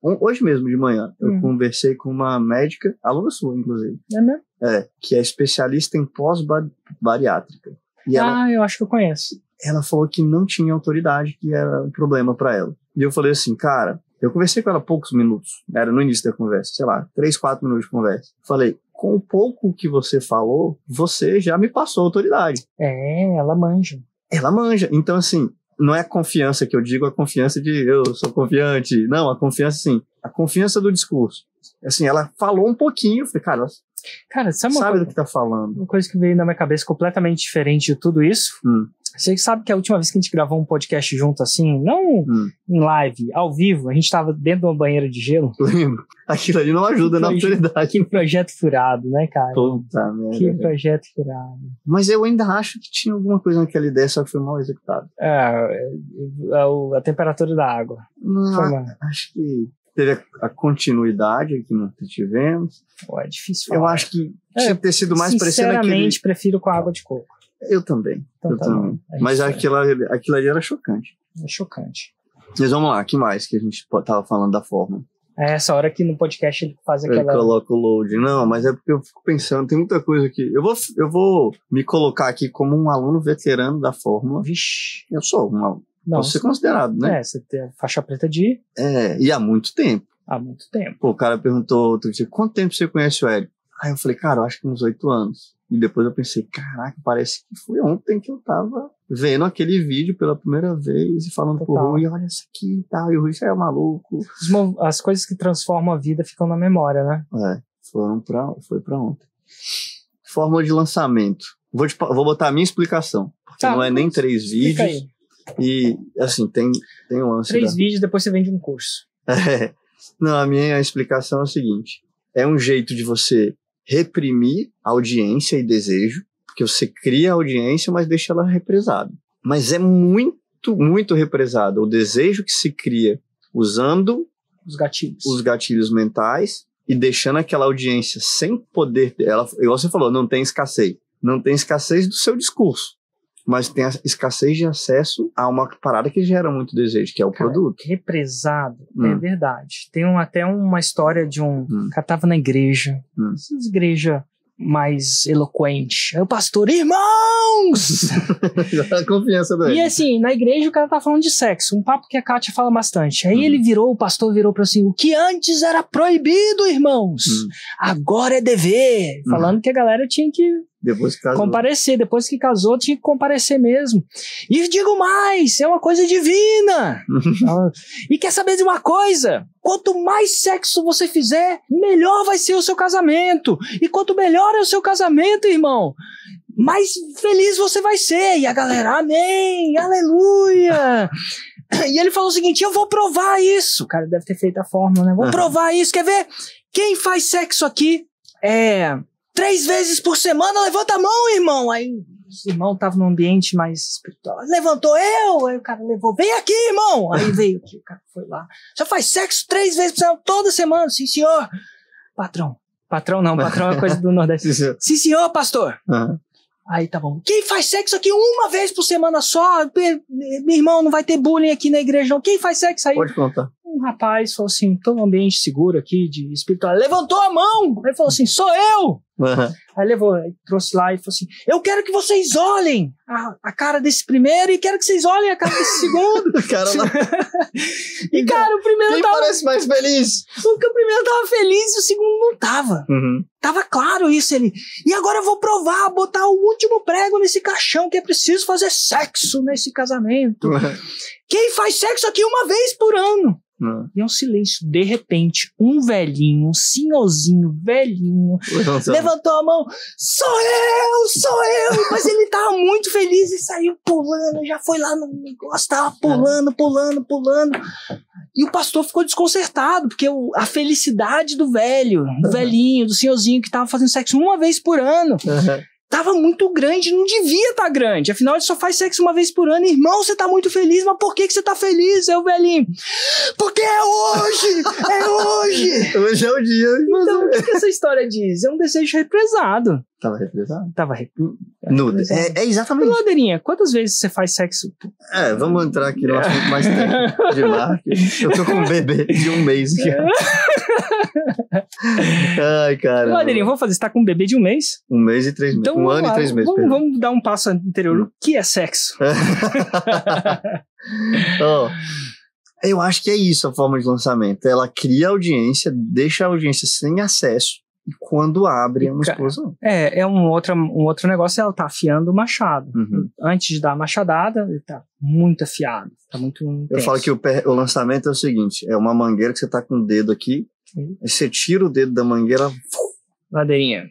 Hoje mesmo de manhã, eu conversei com uma médica, aluna sua, inclusive. É mesmo? Que é especialista em pós-bariátrica. E eu acho que eu conheço. Ela falou que não tinha autoridade, que era um problema pra ela. E eu falei assim, cara, eu conversei com ela poucos minutos, era no início da conversa, sei lá, 3, 4 minutos de conversa. Falei, com o pouco que você falou, você já me passou autoridade. Ela manja. Ela manja. Então, assim, não é a confiança que eu digo, a confiança de eu sou confiante. Não, a confiança, sim. A confiança do discurso. Assim, ela falou um pouquinho, eu falei, cara, sabe do que tá falando. Uma coisa que veio na minha cabeça completamente diferente de tudo isso. Você sabe que a última vez que a gente gravou um podcast junto, assim, não em live, ao vivo, a gente tava dentro de uma banheira de gelo. Lembro. Aquilo ali não ajuda na autoridade. Que projeto furado, né, cara? Puta merda. Que projeto furado. Mas eu ainda acho que tinha alguma coisa naquela ideia, só que foi mal executado. A temperatura da água. Não, acho que teve a continuidade que nós tivemos. É difícil falar. Eu acho que tinha que ter sido mais parecendo aquele... Sinceramente, prefiro com água de coco. Eu também. Então, também. Mas aquilo ali era chocante. É chocante. Mas vamos lá, que mais que a gente tava falando da fórmula? É essa hora que no podcast ele faz aquela... Ele coloca o load. Não, mas é porque eu fico pensando, tem muita coisa aqui. Eu vou me colocar aqui como um aluno veterano da fórmula. Vixe. Eu sou um aluno. Posso ser considerado, né? Você tem a faixa preta de... E há muito tempo. Há muito tempo. Pô, o cara perguntou outro dia, quanto tempo você conhece o Érico? Aí eu falei, cara, eu acho que uns 8 anos. E depois eu pensei, caraca, parece que foi ontem que eu tava vendo aquele vídeo pela primeira vez e falando pro Rui, olha isso aqui e tal, e o Rui é maluco. As coisas que transformam a vida ficam na memória, né? Foi pra ontem. Fórmula de lançamento. Vou botar a minha explicação, porque não é nem 3 vídeos. Aí. E, assim, tem um lance 3 vídeos, depois você vende um curso. Não, a minha explicação é o seguinte. É um jeito de você reprimir audiência e desejo, porque você cria a audiência, mas deixa ela represada. Mas é muito, muito represada o desejo que se cria usando os gatilhos mentais e deixando aquela audiência sem poder... Igual você falou, não tem escassez. Não tem escassez do seu discurso, mas tem a escassez de acesso a uma parada que gera muito desejo, que é o produto. Represado, é verdade. Tem até uma história de um cara tava na igreja. Essas igrejas mais eloquente. Aí o pastor, irmãos! A confiança dele. E assim, na igreja o cara tá falando de sexo, um papo que a Kátia fala bastante. Aí o pastor virou pra assim, o que antes era proibido, irmãos, agora é dever. Falando que a galera tinha que depois que casou. Comparecer, depois que casou tinha que comparecer mesmo. E digo mais, é uma coisa divina. E quer saber de uma coisa? Quanto mais sexo você fizer, melhor vai ser o seu casamento. E quanto melhor é o seu casamento, irmão, mais feliz você vai ser. E a galera, amém, aleluia. E ele falou o seguinte, eu vou provar isso. O cara deve ter feito a fórmula, né? Vou provar isso, quer ver? Quem faz sexo aqui 3 vezes por semana, levanta a mão, irmão. Aí o irmão tava num ambiente mais espiritual. Levantou eu, aí o cara levou, vem aqui, irmão. Aí veio aqui, o cara foi lá. Você faz sexo 3 vezes por semana, toda semana? Sim, senhor. Patrão não, patrão é coisa do Nordeste. Sim, senhor, pastor. Aí tá bom. Quem faz sexo aqui 1 vez por semana só? Meu irmão, não vai ter bullying aqui na igreja não. Quem faz sexo aí? Pode contar. Um rapaz falou assim, tô num ambiente seguro aqui de espiritual. Levantou a mão. Aí falou assim, sou eu. Aí trouxe lá e falou assim, eu quero que vocês olhem a cara desse primeiro e quero que vocês olhem a cara desse segundo. Cara lá. E cara, o primeiro quem parece mais feliz? O primeiro tava feliz e o segundo não tava. Tava claro isso, ele. E agora eu vou provar, botar o último prego nesse caixão que é preciso fazer sexo nesse casamento. Quem faz sexo aqui 1 vez por ano? E é um silêncio. De repente, um velhinho, um senhorzinho, velhinho, levantou a mão. Sou eu! Mas ele tava muito feliz e saiu pulando, já foi lá no negócio, tava pulando. E o pastor ficou desconcertado, porque a felicidade do velho, do velhinho, do senhorzinho que tava fazendo sexo 1 vez por ano, tava muito grande, não devia estar grande. Afinal, ele só faz sexo 1 vez por ano. Irmão, você tá muito feliz, mas por que você tá feliz? É o velhinho. Porque é hoje! É hoje! Hoje é o dia. Então, o que essa história diz? É um desejo represado. Tava represado? Tava É exatamente. Ladeirinha, quantas vezes você faz sexo? Vamos entrar aqui no assunto mais técnico de marketing. Eu tô com um bebê de 1 mês já. Ai, cara. Ladeirinha, vamos fazer. Você tá com um bebê de 1 mês? 1 mês e 3 meses. Então, 1 ano e 3 meses. Vamos dar um passo anterior. O que é sexo? Eu acho que é isso a forma de lançamento. Ela cria audiência, deixa a audiência sem acesso. E quando abre é uma explosão. É um outro negócio, ela tá afiando o machado. Antes de dar a machadada, ele tá muito afiado, tá muito intenso. Eu falo que o lançamento é o seguinte, é uma mangueira que você tá com o dedo aqui, aí você tira o dedo da mangueira... Ladeirinha,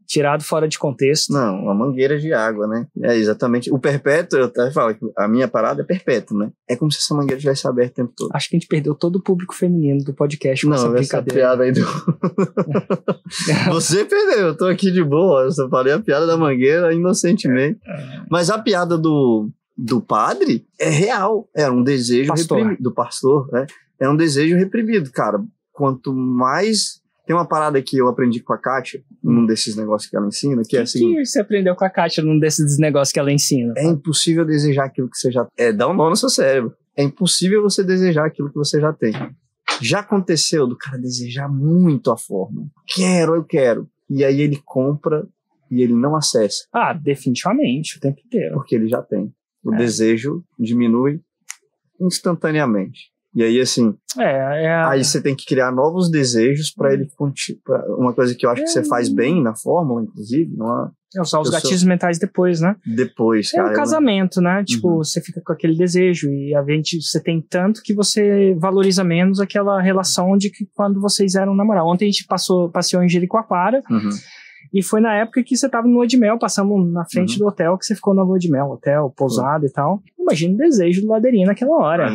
tirado fora de contexto. Não, uma mangueira de água, né? É exatamente. O perpétuo, eu até falo que a minha parada é perpétuo, né? É como se essa mangueira estivesse aberta o tempo todo. Acho que a gente perdeu todo o público feminino do podcast com essa brincadeira. Piada aí Você perdeu, eu tô aqui de boa. Eu só falei a piada da mangueira inocentemente. Mas a piada do padre é real. Era um desejo reprimido. Do pastor, né? É um desejo reprimido, cara. Quanto mais... Tem uma parada que eu aprendi com a Kátia, num desses negócios que ela ensina, que é assim... O que você aprendeu com a Kátia num desses negócios que ela ensina? É impossível desejar aquilo que você já... dá um nó no seu cérebro. É impossível você desejar aquilo que você já tem. Já aconteceu do cara desejar muito a forma. Eu quero. E aí ele compra e ele não acessa. Definitivamente, o tempo inteiro. Porque ele já tem. O desejo diminui instantaneamente. E aí, assim, aí você tem que criar novos desejos para ele continuar. Uma coisa que eu acho que você faz bem na fórmula, inclusive, usar os gatilhos mentais depois, né? Depois, cara. É um casamento, né? Tipo, você fica com aquele desejo e você tem tanto que você valoriza menos aquela relação de que quando vocês eram namorados. Ontem a gente passeou em Jericoacoara. E foi na época que você tava no lua de mel, passamos na frente do hotel, que você ficou na lua de mel, hotel, pousada e tal. Imagina o desejo do Ladeirinha naquela hora.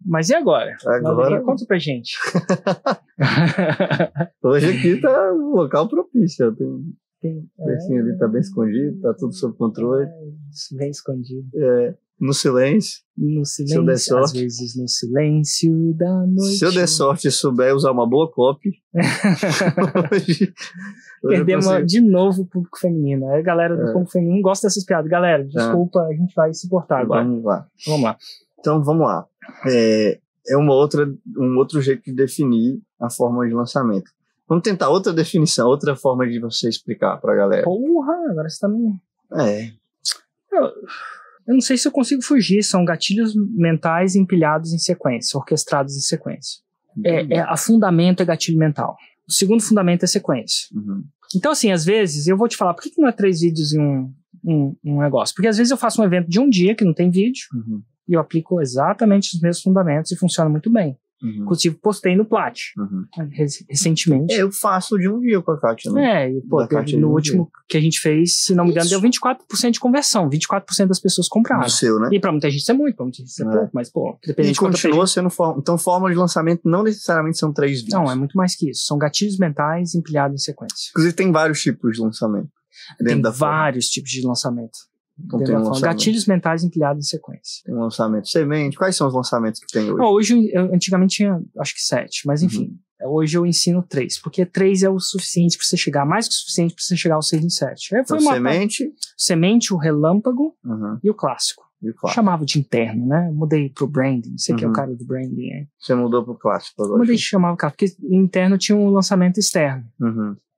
Mas e agora? Ladeirinha, conta pra gente. Hoje aqui tá um local propício. Assim, ali tá bem escondido, tá tudo sob controle. Bem escondido. No silêncio. Se eu der sorte. Às vezes no silêncio da noite. Se eu der sorte e souber usar uma boa copy. hoje perdemos de novo o público feminino. A galera do público feminino gosta dessas piadas. Galera, desculpa, a gente vai se portar agora. Vamos lá. Então, vamos lá. Um outro jeito de definir a forma de lançamento. Vamos tentar outra definição, outra forma de você explicar pra galera. Porra, agora você tá me... É. Eu não sei se eu consigo fugir, são gatilhos mentais empilhados em sequência, orquestrados em sequência. A fundamento é gatilho mental. O segundo fundamento é sequência. Uhum. Então, assim, às vezes, eu vou te falar, por que não é 3 vídeos em um negócio? Porque às vezes eu faço um evento de um dia que não tem vídeo, e eu aplico exatamente os mesmos fundamentos e funciona muito bem. Inclusive, postei no Plat, recentemente. Eu faço de um dia com a Kátia, né? E, pô, no último que a gente fez, se não me engano, deu 24% de conversão. 24% das pessoas compraram. O seu, né? E pra muita gente isso é muito, pra muita gente isso é pouco, mas, pô, dependendo de quanto continua sendo forma. Então, forma de lançamento não necessariamente são 3 vídeos. Não, é muito mais que isso. São gatilhos mentais empilhados em sequência. Inclusive, tem vários tipos de lançamento. Tem vários tipos de lançamento. Então, tem lançamento. Gatilhos mentais empilhados em sequência. Tem um lançamento semente. Quais são os lançamentos que tem hoje? Hoje, antigamente tinha, acho que 7, mas enfim. Hoje eu ensino 3, porque 3 é o suficiente para você chegar, mais que o suficiente para você chegar ao 6 em 7. Aí foi semente, o relâmpago e o clássico. Chamava de interno, né? Mudei pro branding. Você que é o cara do branding. Você mudou pro clássico agora? Mudei de chamar o cara, porque interno tinha um lançamento externo.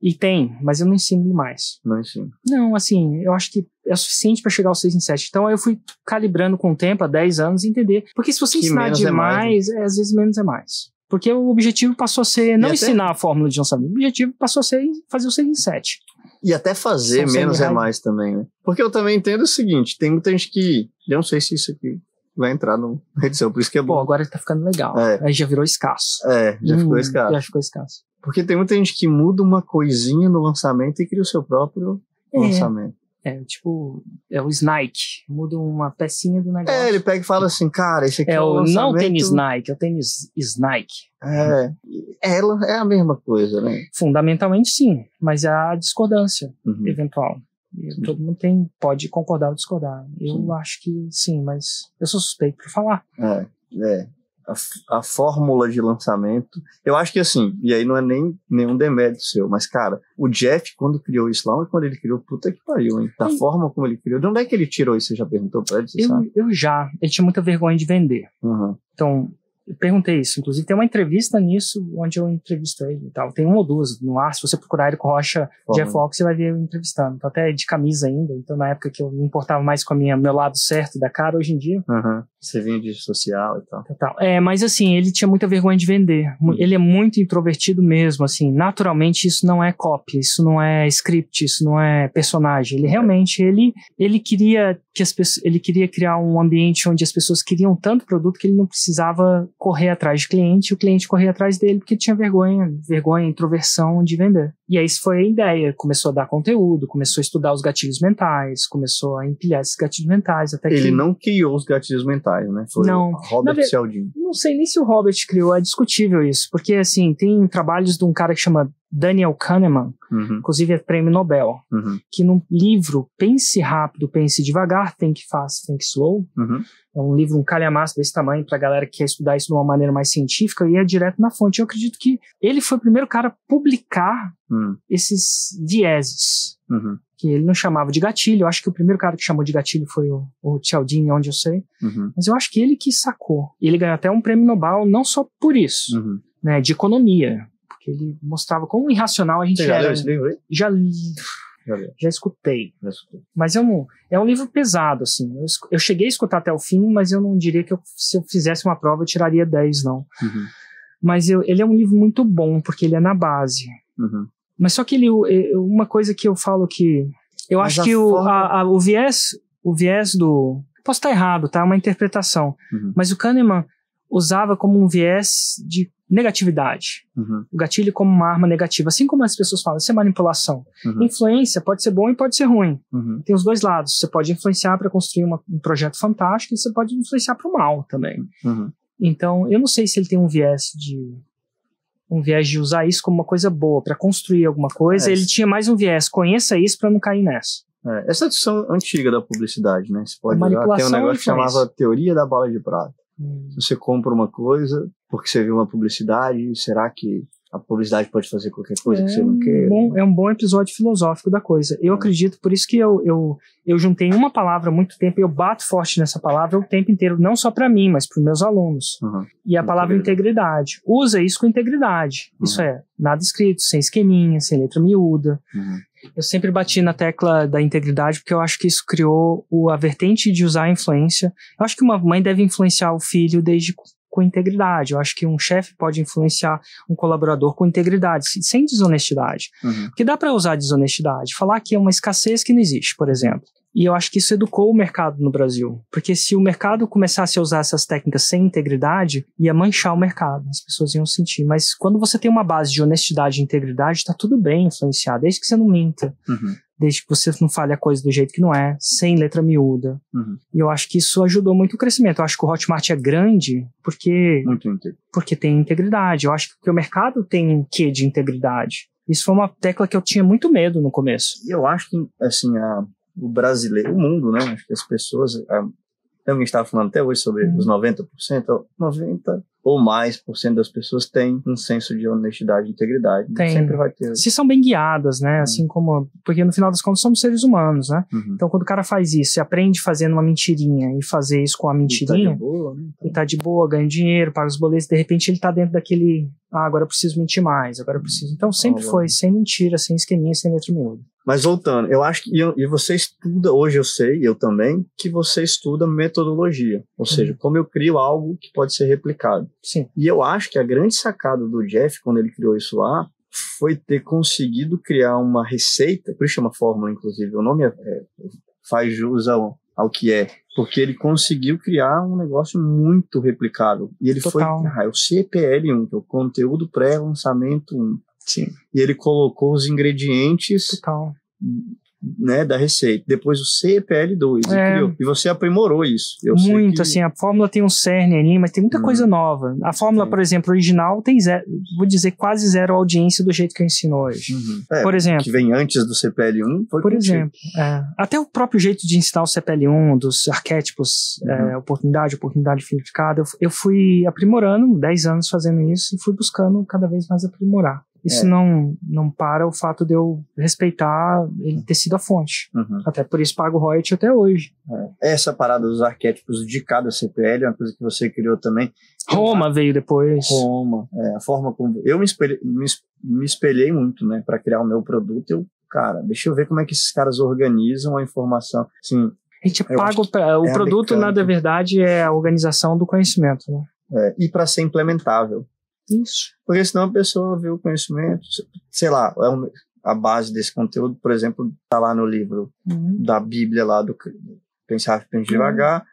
E tem, mas eu não ensino mais. Não ensino. Não, assim, eu acho que é o suficiente para chegar ao 6 em 7. Então eu fui calibrando com o tempo, há 10 anos, e entender. Porque se você ensinar demais, às vezes menos é mais. Porque o objetivo passou a ser não ensinar a fórmula de lançamento. O objetivo passou a ser fazer o 6 em 7. E até fazer menos é mais também, né? Porque eu também entendo o seguinte, tem muita gente que... Eu não sei se isso aqui vai entrar na edição, por isso que é bom. Pô, agora ele tá ficando legal. Aí já virou escasso. Já ficou escasso. Já ficou escasso. Porque tem muita gente que muda uma coisinha no lançamento e cria o seu próprio lançamento. Tipo, é o Nike. Muda uma pecinha do negócio. Ele pega e fala assim, cara, esse aqui é o lançamento... Não o tênis Nike, é o tênis Nike. Ela é a mesma coisa, né? Fundamentalmente sim, mas é a discordância eventual. Todo mundo pode concordar ou discordar. Eu acho que sim, mas eu sou suspeito para falar. A fórmula de lançamento, eu acho que assim, e aí não é nenhum demérito seu, mas cara, o Jeff, quando criou isso lá, quando ele criou, puta que pariu, hein? Da forma como ele criou, de onde é que ele tirou isso? Você já perguntou pra ele? Ele tinha muita vergonha de vender. Então, eu perguntei isso, inclusive tem uma entrevista nisso, onde eu entrevisto ele e tal, tem 1 ou 2 no ar, se você procurar Érico Rocha, Jeff Fox, você vai ver eu entrevistando, tô até de camisa ainda, então na época que eu me importava mais com meu lado certo da cara, hoje em dia... Você vinha de social e tal. Mas assim, ele tinha muita vergonha de vender, ele é muito introvertido mesmo, assim, naturalmente isso não é copy, isso não é script, isso não é personagem, ele realmente, ele queria ele queria criar um ambiente onde as pessoas queriam tanto produto que ele não precisava correr atrás de cliente, e o cliente corria atrás dele porque tinha vergonha, introversão de vender. E aí isso foi a ideia, começou a dar conteúdo, começou a estudar os gatilhos mentais, começou a empilhar esses gatilhos mentais. Até ele não criou os gatilhos mentais, né? Foi o Robert Cialdini. Não sei nem se o Robert criou, é discutível isso, porque assim, tem trabalhos de um cara que chama Daniel Kahneman, inclusive é prêmio Nobel, que num livro Pense Rápido, Pense Devagar, Think Fast, Think Slow, é um livro, um calhamaço desse tamanho pra galera que quer estudar isso de uma maneira mais científica e é direto na fonte. Eu acredito que ele foi o primeiro cara a publicar esses vieses, que ele não chamava de gatilho. Eu acho que o primeiro cara que chamou de gatilho foi o Cialdini, onde eu sei, mas eu acho que ele que sacou. E ele ganhou até um prêmio Nobel, não só por isso, né, de economia, porque ele mostrava como irracional a gente era. Já leu esse livro aí? Já li. Já escutei. Mas é um livro pesado, assim. Eu cheguei a escutar até o fim, mas eu não diria que se eu fizesse uma prova eu tiraria 10, não. Mas ele é um livro muito bom, porque ele é na base. Mas só que uma coisa que eu falo que... Eu acho que o viés do... Posso estar errado, tá? É uma interpretação. Mas o Kahneman usava como um viés de negatividade. O gatilho como uma arma negativa. Assim como as pessoas falam, isso é manipulação. Influência pode ser bom e pode ser ruim. Tem os 2 lados. Você pode influenciar para construir um projeto fantástico e você pode influenciar para o mal também. Então, eu não sei se ele tem um viés de usar isso como uma coisa boa para construir alguma coisa. Ele tinha mais um viés, conheça isso para não cair nessa. Essa é a discussão antiga da publicidade, né? Você pode usar, tem um negócio que chamava teoria da bala de prata. Você compra uma coisa porque você viu uma publicidade, será que a publicidade pode fazer qualquer coisa que você não queira. É um bom episódio filosófico da coisa. Eu acredito, por isso que eu juntei uma palavra há muito tempo, e eu bato forte nessa palavra o tempo inteiro, não só para mim, mas para os meus alunos. E a palavra integridade. Usa isso com integridade. Isso é, nada escrito, sem esqueminha, sem letra miúda. Eu sempre bati na tecla da integridade porque eu acho que isso criou a vertente de usar a influência. Eu acho que uma mãe deve influenciar o filho desde com integridade. Eu acho que um chefe pode influenciar um colaborador com integridade, sem desonestidade. Porque dá para usar desonestidade. Falar que é uma escassez que não existe, por exemplo. E eu acho que isso educou o mercado no Brasil. Porque se o mercado começasse a usar essas técnicas sem integridade, ia manchar o mercado. As pessoas iam sentir. Mas quando você tem uma base de honestidade e integridade, tá tudo bem influenciar. Desde que você não minta. Desde que você não fale a coisa do jeito que não é. Sem letra miúda. E eu acho que isso ajudou muito o crescimento. Eu acho que o Hotmart é grande porque tem integridade. Eu acho que o mercado tem um quê de integridade. Isso foi uma tecla que eu tinha muito medo no começo. E eu acho que, assim, o brasileiro, o mundo, né? Acho que as pessoas... a gente estava falando até hoje sobre os 90%, 90% ou mais por cento das pessoas têm um senso de honestidade e integridade. Sempre vai ter. Se são bem guiadas, né? Assim como... Porque no final das contas somos seres humanos, né? Então quando o cara faz isso e aprende fazendo uma mentirinha e fazer isso com a mentirinha... E tá de boa, né? E tá de boa, ganha dinheiro, paga os boletos, de repente ele tá dentro daquele... agora eu preciso mentir mais, agora eu preciso... Então sempre foi sem mentira, sem esqueminha, sem letra miúda. Mas voltando, eu acho que e você estuda, hoje eu sei, eu também, que você estuda metodologia. Ou seja, como eu crio algo que pode ser replicado. Sim. E eu acho que a grande sacada do Jeff, quando ele criou isso lá, foi ter conseguido criar uma receita, por isso chama fórmula, inclusive, o nome faz jus ao que é, porque ele conseguiu criar um negócio muito replicável. E ele foi, o CPL1, que é o conteúdo pré-lançamento 1. Sim. E ele colocou os ingredientes né, da receita. Depois o CPL2 e criou. E você aprimorou isso. Muito, assim, a fórmula tem um cerne ali, mas tem muita coisa nova. A fórmula, por exemplo, original tem zero, vou dizer, quase zero audiência do jeito que eu ensino hoje. Por exemplo. Que vem antes do CPL1 foi por exemplo. Até o próprio jeito de ensinar o CPL1, dos arquétipos, oportunidade filtrificada, eu fui aprimorando, 10 anos fazendo isso, e fui buscando cada vez mais aprimorar. Isso não para o fato de eu respeitar ele ter sido a fonte. Até por isso pago royalty até hoje. Essa parada dos arquétipos de cada CPL é uma coisa que você criou também. Roma veio depois. Roma. A forma como... Eu me espelhei muito, né, para criar o meu produto. Cara, deixa eu ver como é que esses caras organizam a informação. Assim, a gente paga o produto, na verdade, é a organização do conhecimento. Né? E para ser implementável. Isso. Porque senão a pessoa vê o conhecimento, sei lá, a base desse conteúdo, por exemplo, tá lá no livro da Bíblia lá do Pensar Rápido, Pensar Devagar,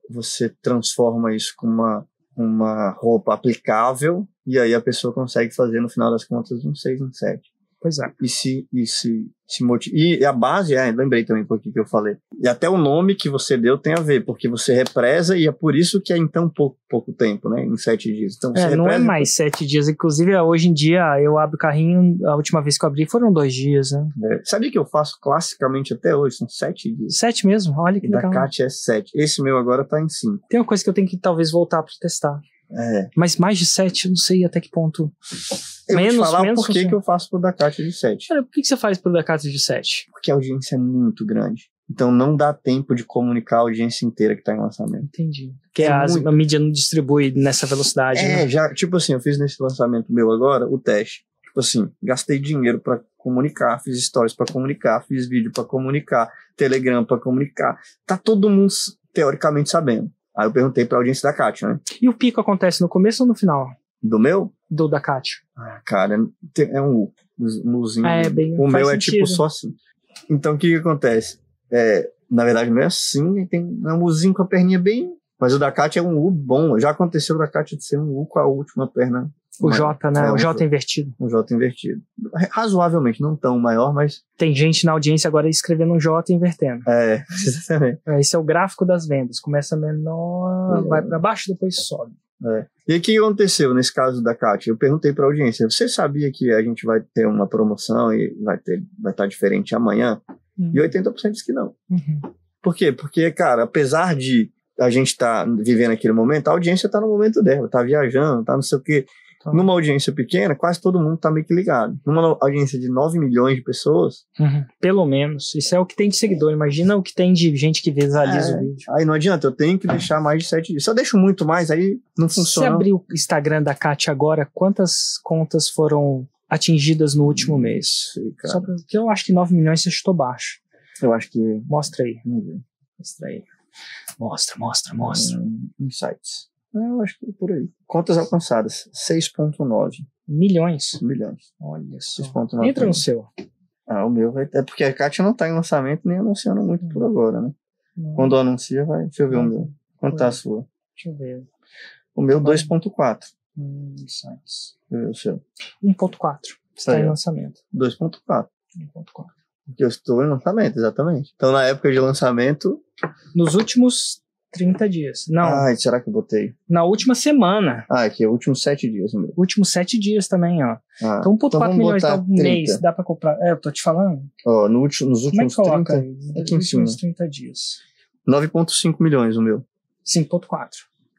você transforma isso com uma roupa aplicável e aí a pessoa consegue fazer no final das contas um 6 em 7. Pois é. E se motiva. E a base, lembrei também por que eu falei. E até o nome que você deu tem a ver, porque você represa e é por isso que é em tão pouco tempo, né? Em 7 dias. Então, você não é mais 7 dias. Inclusive, hoje em dia, eu abro o carrinho, a última vez que eu abri foram 2 dias, né? Sabia que eu faço classicamente até hoje? São 7 dias. 7 mesmo? Olha que legal. Da Kátia é 7. Esse meu agora tá em 5. Tem uma coisa que eu tenho que talvez voltar pra testar. Mas mais de 7, eu não sei até que ponto. Eu vou te falar por que eu faço pro da Kátia de 7. Cara, por que você faz pro da Kátia de 7? Porque a audiência é muito grande. Então não dá tempo de comunicar a audiência inteira que tá em lançamento. Entendi. Porque a mídia não distribui nessa velocidade. Né? Já, tipo assim, eu fiz nesse lançamento meu agora o teste. Tipo assim, gastei dinheiro pra comunicar, fiz stories pra comunicar, fiz vídeo pra comunicar, Telegram pra comunicar. Tá todo mundo teoricamente sabendo. Aí eu perguntei pra audiência da Kátia, né? E o pico acontece no começo ou no final? Do meu? Do da Kátia. Cara, é um Uzinho. O meu é sentido. tipo só assim. Então o que acontece? Na verdade não é assim, tem um Uzinho com a perninha bem... Mas o da Kátia é um U bom. Já aconteceu da Kátia de ser um U com a última perna. O J, né? O J invertido. Um J invertido. Razoavelmente, não tão maior, mas... Tem gente na audiência agora escrevendo um J e invertendo. Exatamente. Esse é o gráfico das vendas. Começa menor, vai para baixo, depois sobe. E aí o que aconteceu nesse caso da Kátia? Eu perguntei para a audiência, você sabia que a gente vai ter uma promoção e vai estar diferente amanhã? E 80% disse que não. Por quê? Porque, cara, apesar de a gente estar vivendo aquele momento, a audiência está no momento dela, está viajando, está não sei o quê. Numa audiência pequena, quase todo mundo tá meio que ligado. Numa audiência de 9 milhões de pessoas... Pelo menos. Isso é o que tem de seguidor. Imagina o que tem de gente que visualiza o vídeo. Aí não adianta, eu tenho que deixar mais de 7 dias. Se eu deixo muito mais, aí não funciona. Se abrir o Instagram da Kátia agora, quantas contas foram atingidas no último mês? Sei, só porque eu acho que 9 milhões você chutou baixo. Eu acho que... Mostra aí. Mostra aí. Mostra. Insights. Eu acho que é por aí. Contas alcançadas, 6,9 milhões. Olha só. 6,9. Entra no seu. O meu vai... É porque a Kátia não tá em lançamento nem anunciando muito por agora, né? Quando anuncia, vai... Deixa eu ver o meu. Quanto tá a sua? Deixa eu ver. O meu, 2,4. Insights. O seu? 1,4. Está em lançamento. 2,4. 1,4. Porque eu estou em lançamento, exatamente. Então, na época de lançamento... Nos últimos 30 dias. Não. Será que eu botei? Na última semana. Aqui, últimos 7 dias. Meu. Últimos 7 dias também, ó. Então 1,4 milhões por mês, dá pra comprar. Eu tô te falando. Nos últimos Como é que coloca 30, aí? Aqui nos últimos 30 dias. 9,5 milhões o meu. 5,4.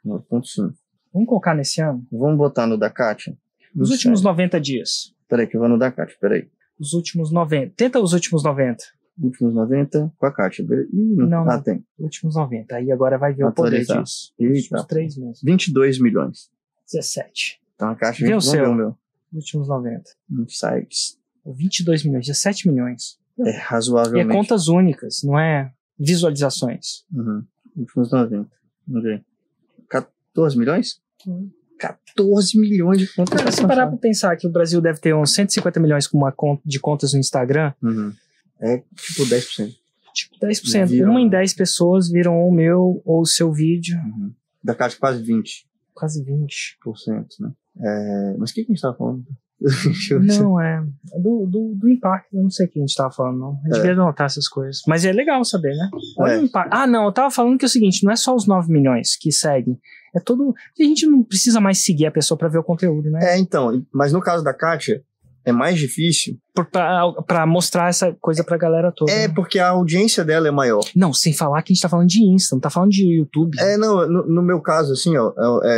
9,5. Vamos colocar nesse ano? Vamos botar no da Kátia? Os últimos 90 dias. Peraí que eu vou no da Kátia, peraí. Os últimos 90. Tenta os últimos 90. Últimos 90 com a Kátia. Não. Tem. Últimos 90. Aí agora vai ver o poder disso. Últimos 3 meses. 22 milhões. 17. Então a Kátia... Vê o seu. Meu. Últimos 90. Insights. 22 milhões. 17 milhões. É razoavelmente. E é contas únicas, não é visualizações. Últimos 90. Vamos ver. 14 milhões? 14 milhões de contas. Cara, se parar pra pensar que o Brasil deve ter uns 150 milhões de contas no Instagram... É tipo 10%. Tipo 10%. Viram. 1 em 10 pessoas viram ou o meu ou o seu vídeo. Da Kátia quase 20%. Quase 20%. Né? Mas o que a gente tava falando? Não, do impacto. Eu não sei o que a gente tava falando, não. A gente devia anotar essas coisas. Mas é legal saber, né? Olha o impacto. Eu tava falando que é o seguinte, não é só os 9 milhões que seguem. É todo... A gente não precisa mais seguir a pessoa pra ver o conteúdo, né? Então. Mas no caso da Kátia, é mais difícil. Pra mostrar essa coisa pra galera toda. Porque a audiência dela é maior. Não, sem falar que a gente tá falando de Insta, não tá falando de YouTube. No meu caso, assim,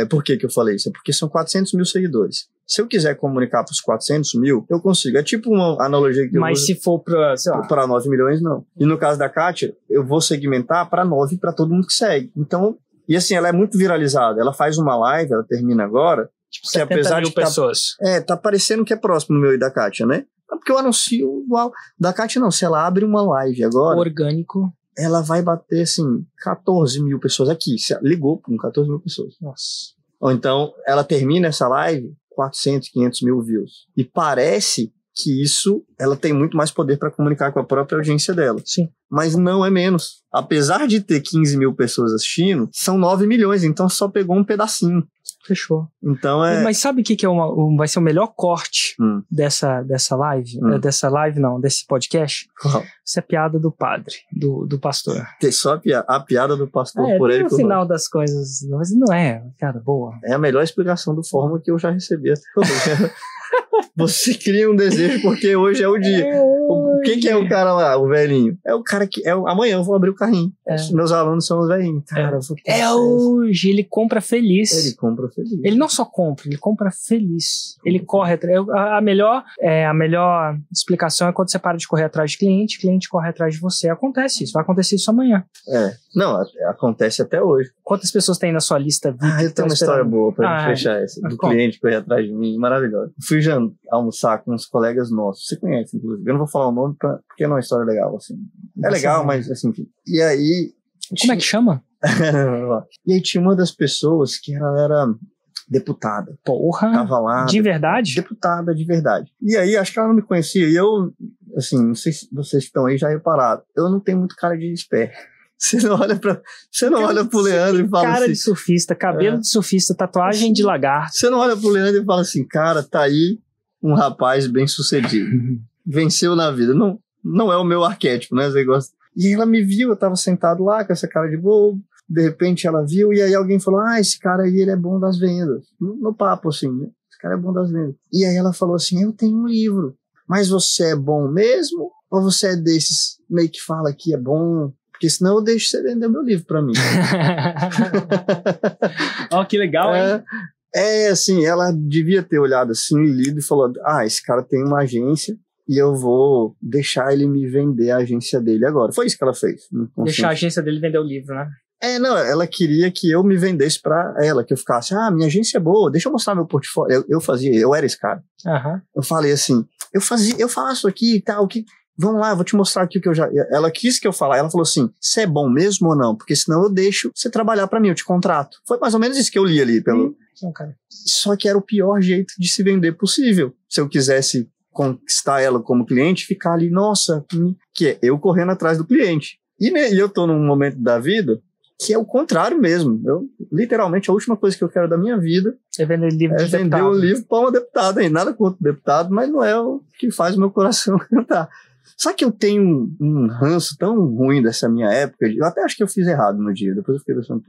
por que eu falei isso? É porque são 400 mil seguidores. Se eu quiser comunicar pros 400 mil, eu consigo. É tipo uma analogia que eu Mas se for pra, sei lá... Pra 9 milhões, não. E no caso da Kátia, eu vou segmentar pra 9 pra todo mundo que segue. Então, e assim, ela é muito viralizada. Ela faz uma live, ela termina agora... Tipo, 70 mil pessoas. Tá parecendo que é próximo do meu e da Kátia, né? Porque eu anuncio igual. Da Kátia não, se ela abre uma live agora... Orgânico. Ela vai bater, assim, 14 mil pessoas aqui. Se ligou com 14 mil pessoas. Nossa. Ou então, ela termina essa live, 400, 500 mil views. E parece que isso, ela tem muito mais poder para comunicar com a própria audiência dela. Sim. Mas não é menos. Apesar de ter 15 mil pessoas assistindo, são 9 milhões, então só pegou um pedacinho. Fechou. Então Mas sabe o que vai ser o melhor corte dessa live? Desse podcast? Essa é a piada do padre, do pastor. Tem só a piada do pastor por ele. No final das coisas, mas não é piada boa. É a melhor explicação do Fórmula que eu já recebi até hoje. Você cria um desejo porque hoje é o dia. Quem que é o cara lá, o velhinho? É o cara que... amanhã eu vou abrir o carrinho. Meus alunos são os velhinhos. Cara, hoje. Ele compra feliz. Ele compra feliz. Ele não só compra, ele compra feliz. Ele corre atrás. A melhor explicação é quando você para de correr atrás de cliente, o cliente corre atrás de você. Acontece isso. Vai acontecer isso amanhã. Não, acontece até hoje. Quantas pessoas tem na sua lista? Eu tenho uma história boa pra gente fechar essa. Do cliente correr atrás de mim. Maravilhosa. Fui almoçar com uns colegas nossos. Você conhece, inclusive. Eu não vou falar o nome porque não é uma história legal, assim. É legal, mas assim, enfim. E aí... Como é que chama? E aí tinha uma das pessoas que ela era deputada. Porra! Tava lá. De verdade? Deputada de verdade. E aí, acho que ela não me conhecia. E eu, assim, não sei se vocês estão aí já repararam. Eu não tenho muito cara de esperto. Você não olha pro Leandro e fala cara assim... Cara de surfista, cabelo de surfista, tatuagem de lagarto. Você não olha pro Leandro e fala assim, cara, tá aí um rapaz bem sucedido. Venceu na vida. Não é o meu arquétipo, né? Você gosta. E ela me viu, eu tava sentado lá com essa cara de bobo. De repente ela viu e aí alguém falou, esse cara aí, ele é bom das vendas. No papo, assim, né? Esse cara é bom das vendas. E aí ela falou assim, eu tenho um livro. Mas você é bom mesmo? Ou você é desses meio que fala que é bom... Porque senão eu deixo você vender meu livro pra mim. Ó, que legal, hein? Assim, ela devia ter olhado assim, lido e falou, esse cara tem uma agência e eu vou deixar ele me vender a agência dele agora. Foi isso que ela fez. Deixar a agência dele vender o livro, né? Não, ela queria que eu me vendesse pra ela, que eu ficasse, minha agência é boa, deixa eu mostrar meu portfólio. Eu era esse cara. Uhum. Eu falei assim, eu faço aqui e tal, vamos lá, eu vou te mostrar aqui o que eu já... Ela quis que eu falasse, ela falou assim, você é bom mesmo ou não? Porque senão eu deixo você trabalhar pra mim, eu te contrato. Foi mais ou menos isso que eu li ali. Cara. Só que era o pior jeito de se vender possível. Se eu quisesse conquistar ela como cliente, ficar ali, nossa, que é eu correndo atrás do cliente. E eu tô num momento da vida que é o contrário mesmo. Literalmente, a última coisa que eu quero da minha vida é vender livro de vender deputado. Um livro para uma deputada. Nada contra o deputado, mas não é o que faz o meu coração cantar. Só que eu tenho um ranço tão ruim dessa minha época, eu até acho que eu fiz errado no dia, depois eu fiquei pensando,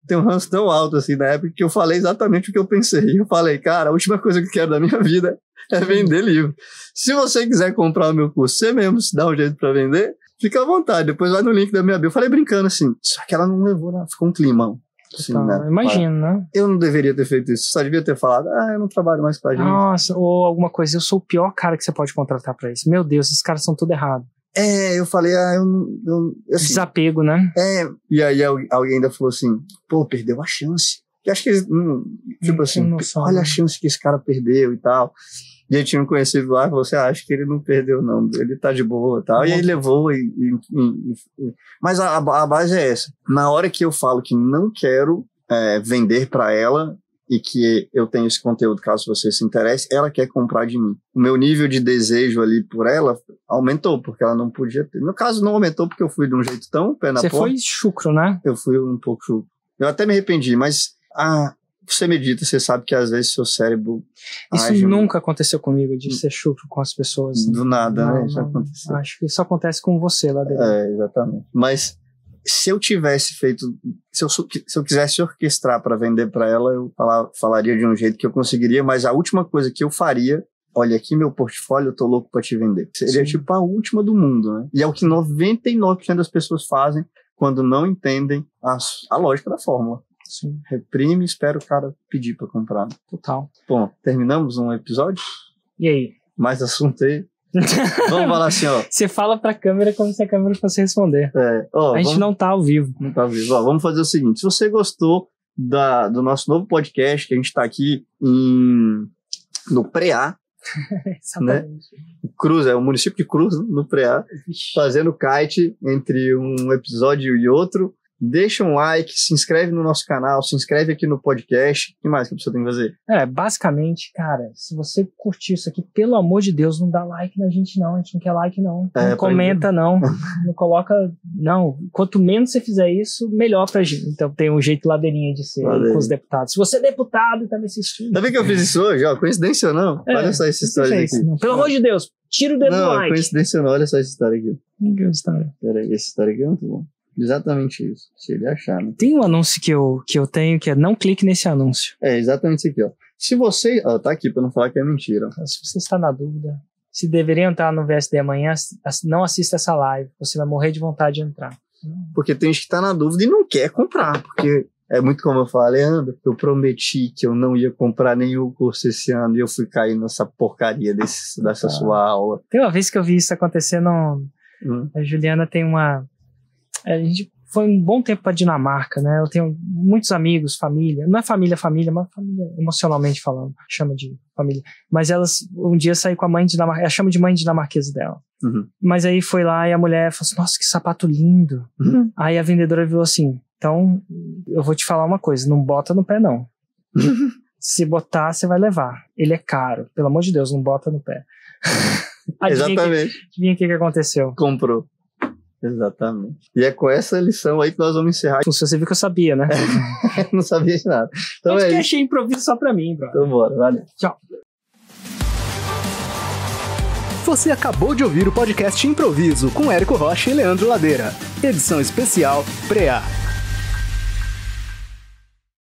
tem um ranço tão alto assim na época que eu falei exatamente o que eu pensei. Eu falei, cara, a última coisa que eu quero da minha vida é vender livro. Se você quiser comprar o meu curso, você mesmo se dá um jeito para vender, fica à vontade, depois vai no link da minha bio. Eu falei brincando assim, só que ela não levou, ficou um climão. Assim, né? Imagino, né? Eu não deveria ter feito isso, só devia ter falado, eu não trabalho mais com a gente. Nossa, ou alguma coisa, eu sou o pior cara que você pode contratar pra isso. Meu Deus, esses caras são tudo errado. Eu falei, assim, desapego, né? E aí alguém ainda falou assim, perdeu a chance. Eu acho que eles, tipo assim, olha a chance que esse cara perdeu e tal. E aí tinha um conhecido lá e falou assim, acho que ele não perdeu não, ele tá de boa e tal. E aí levou mas a base é essa. Na hora que eu falo que não quero vender pra ela e que eu tenho esse conteúdo, caso você se interesse, ela quer comprar de mim. O meu nível de desejo ali por ela aumentou, porque ela não podia ter. No caso, não aumentou porque eu fui de um jeito tão pé na porta. Você foi chucro, né? Eu fui um pouco chucro. Eu até me arrependi, mas... você medita, você sabe que às vezes seu cérebro... Isso nunca aconteceu comigo, de ser chucro com as pessoas. Do nada, né? Isso aconteceu. Acho que isso acontece com você lá dentro. Exatamente. Mas se eu tivesse feito... Se eu quisesse orquestrar para vender para ela, eu falaria de um jeito que eu conseguiria, mas a última coisa que eu faria... Olha, aqui meu portfólio, eu tô louco para te vender. Seria tipo a última do mundo, né? E é o que 99% das pessoas fazem quando não entendem a lógica da fórmula. Sim. Reprime e espera o cara pedir pra comprar. Total. Bom, terminamos um episódio? E aí? Mais assunto aí? Vamos falar assim, Você fala pra câmera como se a câmera fosse responder. A gente não tá ao vivo. Não tá ao vivo. Vamos fazer o seguinte, se você gostou do nosso novo podcast, que a gente tá aqui no Preá, né? Cruz, o município de Cruz, no Preá, fazendo kite entre um episódio e outro. Deixa um like, se inscreve no nosso canal, se inscreve aqui no podcast. O que mais que a pessoa tem que fazer? Basicamente, cara, se você curtiu isso aqui, pelo amor de Deus, não dá like na gente não. A gente não quer like não. Não comenta não. Não coloca... Não. Quanto menos você fizer isso, melhor pra gente. Então tem um jeito ladeirinha de ser com os deputados. Se você é deputado e tá me assistindo... Tá vendo que eu fiz isso hoje? Coincidência ou não? Olha só essa história aqui. Pelo amor de Deus, tira o dedo do like. Não, coincidência ou não. Olha só essa história aqui. Que história? Peraí, essa história aqui é muito bom. Exatamente isso, se ele achar, né? Tem um anúncio que eu tenho que é não clique nesse anúncio. Exatamente isso aqui, Se você... tá aqui pra não falar que é mentira. Se você está na dúvida, se deveria entrar no VSD amanhã, não assista essa live. Você vai morrer de vontade de entrar. Porque tem gente que tá na dúvida e não quer comprar, porque é muito como eu falei, Leandro, eu prometi que eu não ia comprar nenhum curso esse ano e eu fui cair nessa porcaria dessa sua aula. Tem uma vez que eu vi isso acontecendo, a Juliana tem uma... A gente foi um bom tempo para Dinamarca, né? Eu tenho muitos amigos, família. Não é família, mas família emocionalmente falando. Chama de família. Mas elas, um dia saí com a mãe dinamarquesa. Ela chama de mãe dinamarquesa dela. Mas aí foi lá e a mulher falou assim, nossa, que sapato lindo. Aí a vendedora virou assim, então eu vou te falar uma coisa, não bota no pé não. Se botar, você vai levar. Ele é caro. Pelo amor de Deus, não bota no pé. Exatamente. Adivinha o que aconteceu? Comprou. Exatamente. E é com essa lição aí que nós vamos encerrar. Você viu que eu sabia, né? Não sabia de nada. Então Mas que achei improviso só pra mim, bro. Então bora, valeu. Tchau. Você acabou de ouvir o podcast Improviso com Érico Rocha e Leandro Ladeira. Edição especial Preá.